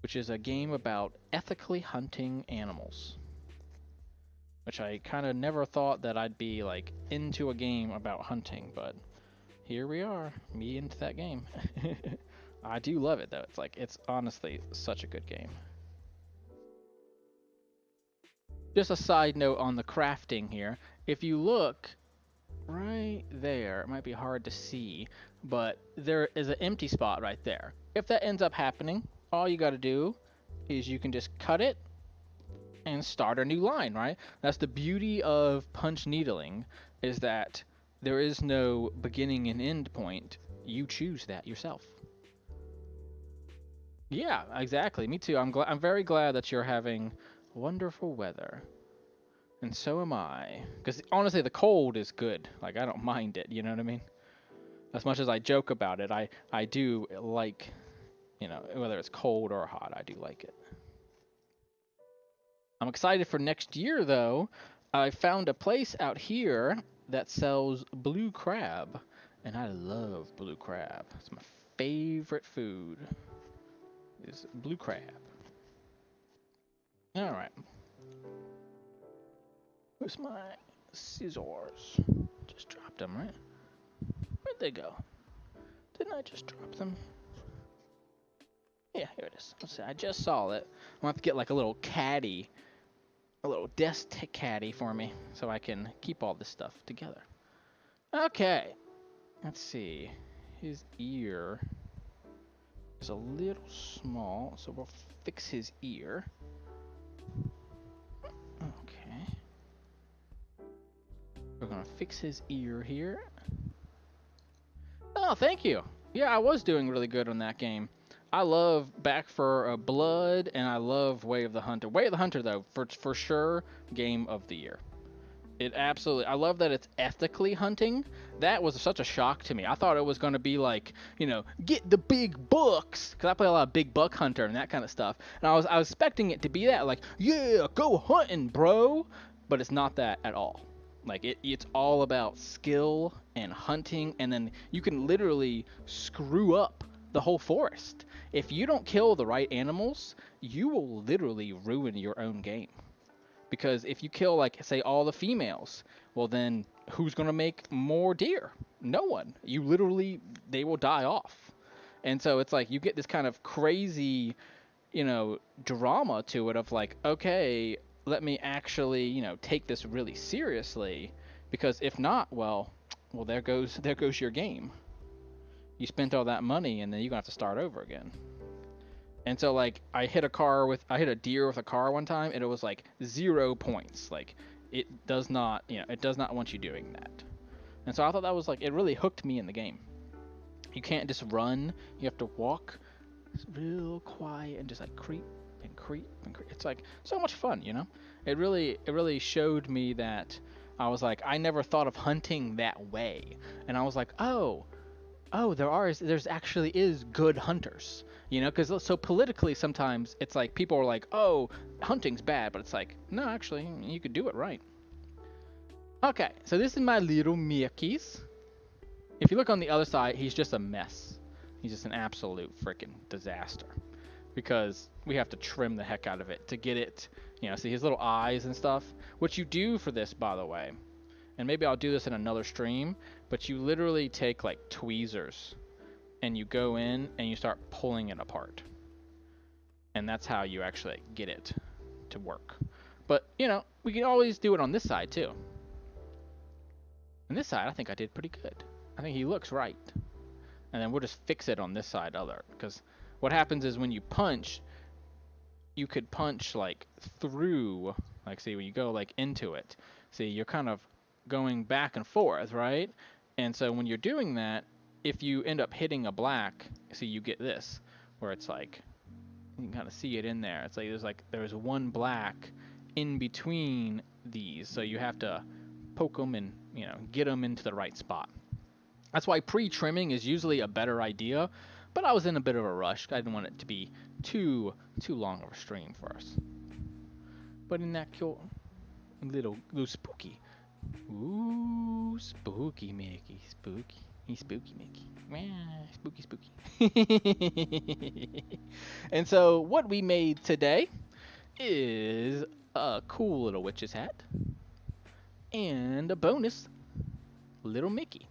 which is a game about ethically hunting animals. Which I kind of never thought that I'd be like into a game about hunting, but here we are, me into that game. I do love it though. It's honestly such a good game. Just a side note on the crafting here. If you look right there, it might be hard to see, but there is an empty spot right there. If that ends up happening, all you got to do is you can just cut it and start a new line, right? That's the beauty of punch needling, is that there is no beginning and end point. You choose that yourself. Yeah, exactly. Me too. I'm very glad that you're having wonderful weather. And so am I. Because honestly, the cold is good. Like, I don't mind it, you know what I mean? As much as I joke about it, I do like, you know, whether it's cold or hot, I do like it. I'm excited for next year, though. I found a place out here that sells blue crab, and I love blue crab. It's my favorite food, is blue crab. All right. Where's my scissors? Just dropped them, right? Where'd they go? Didn't I just drop them? Yeah, here it is. Let's see, I just saw it. I'm gonna have to get like a little caddy, a little desk caddy for me, so I can keep all this stuff together. Okay, let's see. His ear is a little small, so we'll fix his ear. Okay. We're gonna fix his ear here. Oh, thank you. Yeah, I was doing really good on that game. I love Back 4 Blood, and I love Way of the Hunter. Way of the Hunter, though, for sure, game of the year. It absolutely, I love that it's ethically hunting. That was such a shock to me. I thought it was going to be like, you know, get the big bucks, because I play a lot of Big Buck Hunter and that kind of stuff. And I was expecting it to be that, like, yeah, go hunting, bro. But it's not that at all. Like, it's all about skill and hunting, and then you can literally screw up the whole forest. If you don't kill the right animals, you will literally ruin your own game. Because if you kill, like, say, all the females, well, then who's going to make more deer? No one. You literally, they will die off. And so it's like you get this kind of crazy, you know, drama to it of like, okay, let me actually, you know, take this really seriously. Because if not, well, there goes your game. You spent all that money, and then you're going to have to start over again. And so, like, I hit a deer with a car one time, and it was like 0 points. Like, it does not, you know, it does not want you doing that. And so I thought that was like, it really hooked me in the game. You can't just run. You have to walk real quiet and just like creep and creep and creep. It's like so much fun, you know? It really showed me that I was like, I never thought of hunting that way. And I was like, oh, there's actually is good hunters. You know, because so politically sometimes it's like people are like, oh, hunting's bad, but it's like, no, actually, you could do it right. Okay, so this is my little Mickey's. If you look on the other side, he's just a mess. He's just an absolute freaking disaster. Because we have to trim the heck out of it to get it, you know, see his little eyes and stuff. What you do for this, by the way, and maybe I'll do this in another stream, but you literally take like tweezers and you go in and you start pulling it apart. And that's how you actually get it to work. But, you know, we can always do it on this side too. On this side, I think I did pretty good. I think he looks right. And then we'll just fix it on this side other, because what happens is when you punch, you could punch like through, like see when you go like into it, see you're kind of going back and forth, right? And so when you're doing that, if you end up hitting a black, see you get this, where it's like, you can kind of see it in there. It's like there's one black in between these, so you have to poke them and, you know, get them into the right spot. That's why pre-trimming is usually a better idea, but I was in a bit of a rush. I didn't want it to be too long of a stream for us. But isn't that cool? Little spooky. Ooh, spooky Mickey, spooky. He's spooky Mickey. Spooky, spooky. And so what we made today is a cool little witch's hat and a bonus little Mickey.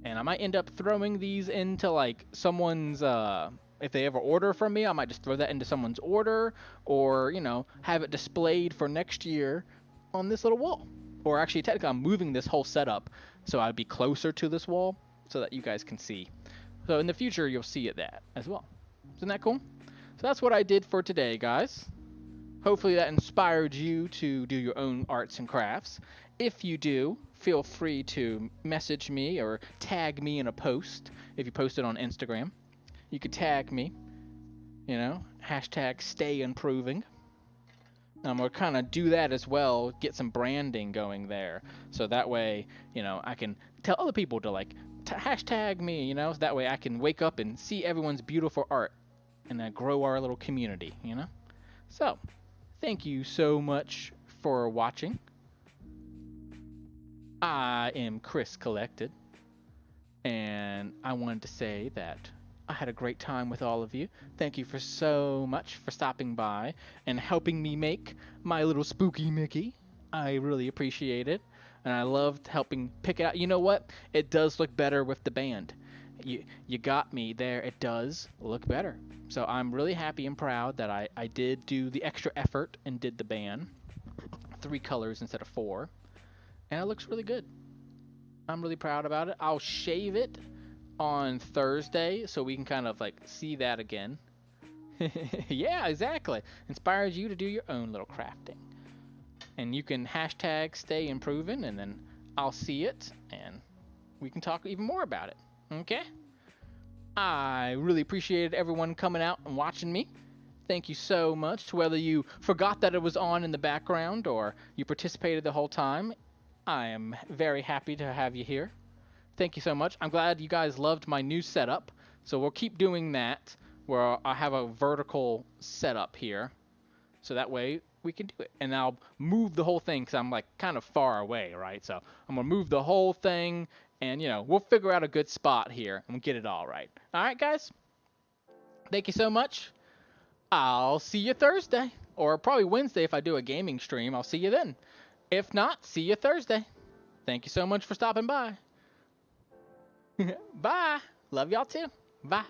And I might end up throwing these into like someone's, if they ever order from me, I might just throw that into someone's order, or, you know, have it displayed for next year on this little wall. Or actually, technically, I'm moving this whole setup so I'd be closer to this wall so that you guys can see. So in the future, you'll see it that as well. Isn't that cool? So that's what I did for today, guys. Hopefully that inspired you to do your own arts and crafts. If you do, feel free to message me or tag me in a post. If you post it on Instagram, you could tag me, you know, hashtag stay improving. I'm going to kind of do that as well, get some branding going there. So that way, you know, I can tell other people to like hashtag me, you know, so that way I can wake up and see everyone's beautiful art and then grow our little community, you know. So thank you so much for watching. I am Chris Collected, and I wanted to say that I had a great time with all of you. Thank you for so much for stopping by and helping me make my little spooky Mickey. I really appreciate it, and I loved helping pick out. You know what? It does look better with the band. You got me there. It does look better. So I'm really happy and proud that I did do the extra effort and did the band. 3 colors instead of 4. And it looks really good. I'm really proud about it. I'll shave it on Thursday so we can kind of like see that again. Yeah, exactly. Inspires you to do your own little crafting. And you can hashtag stay improving, and then I'll see it and we can talk even more about it. Okay? I really appreciated everyone coming out and watching me. Thank you so much. Whether you forgot that it was on in the background or you participated the whole time, I am very happy to have you here. Thank you so much. I'm glad you guys loved my new setup. So we'll keep doing that where I have a vertical setup here. So that way we can do it. And I'll move the whole thing because I'm like kind of far away, right? So I'm going to move the whole thing and, you know, we'll figure out a good spot here and we'll get it all right. All right, guys? Thank you so much. I'll see you Thursday, or probably Wednesday if I do a gaming stream. I'll see you then. If not, see you Thursday. Thank you so much for stopping by. Bye. Love y'all too. Bye.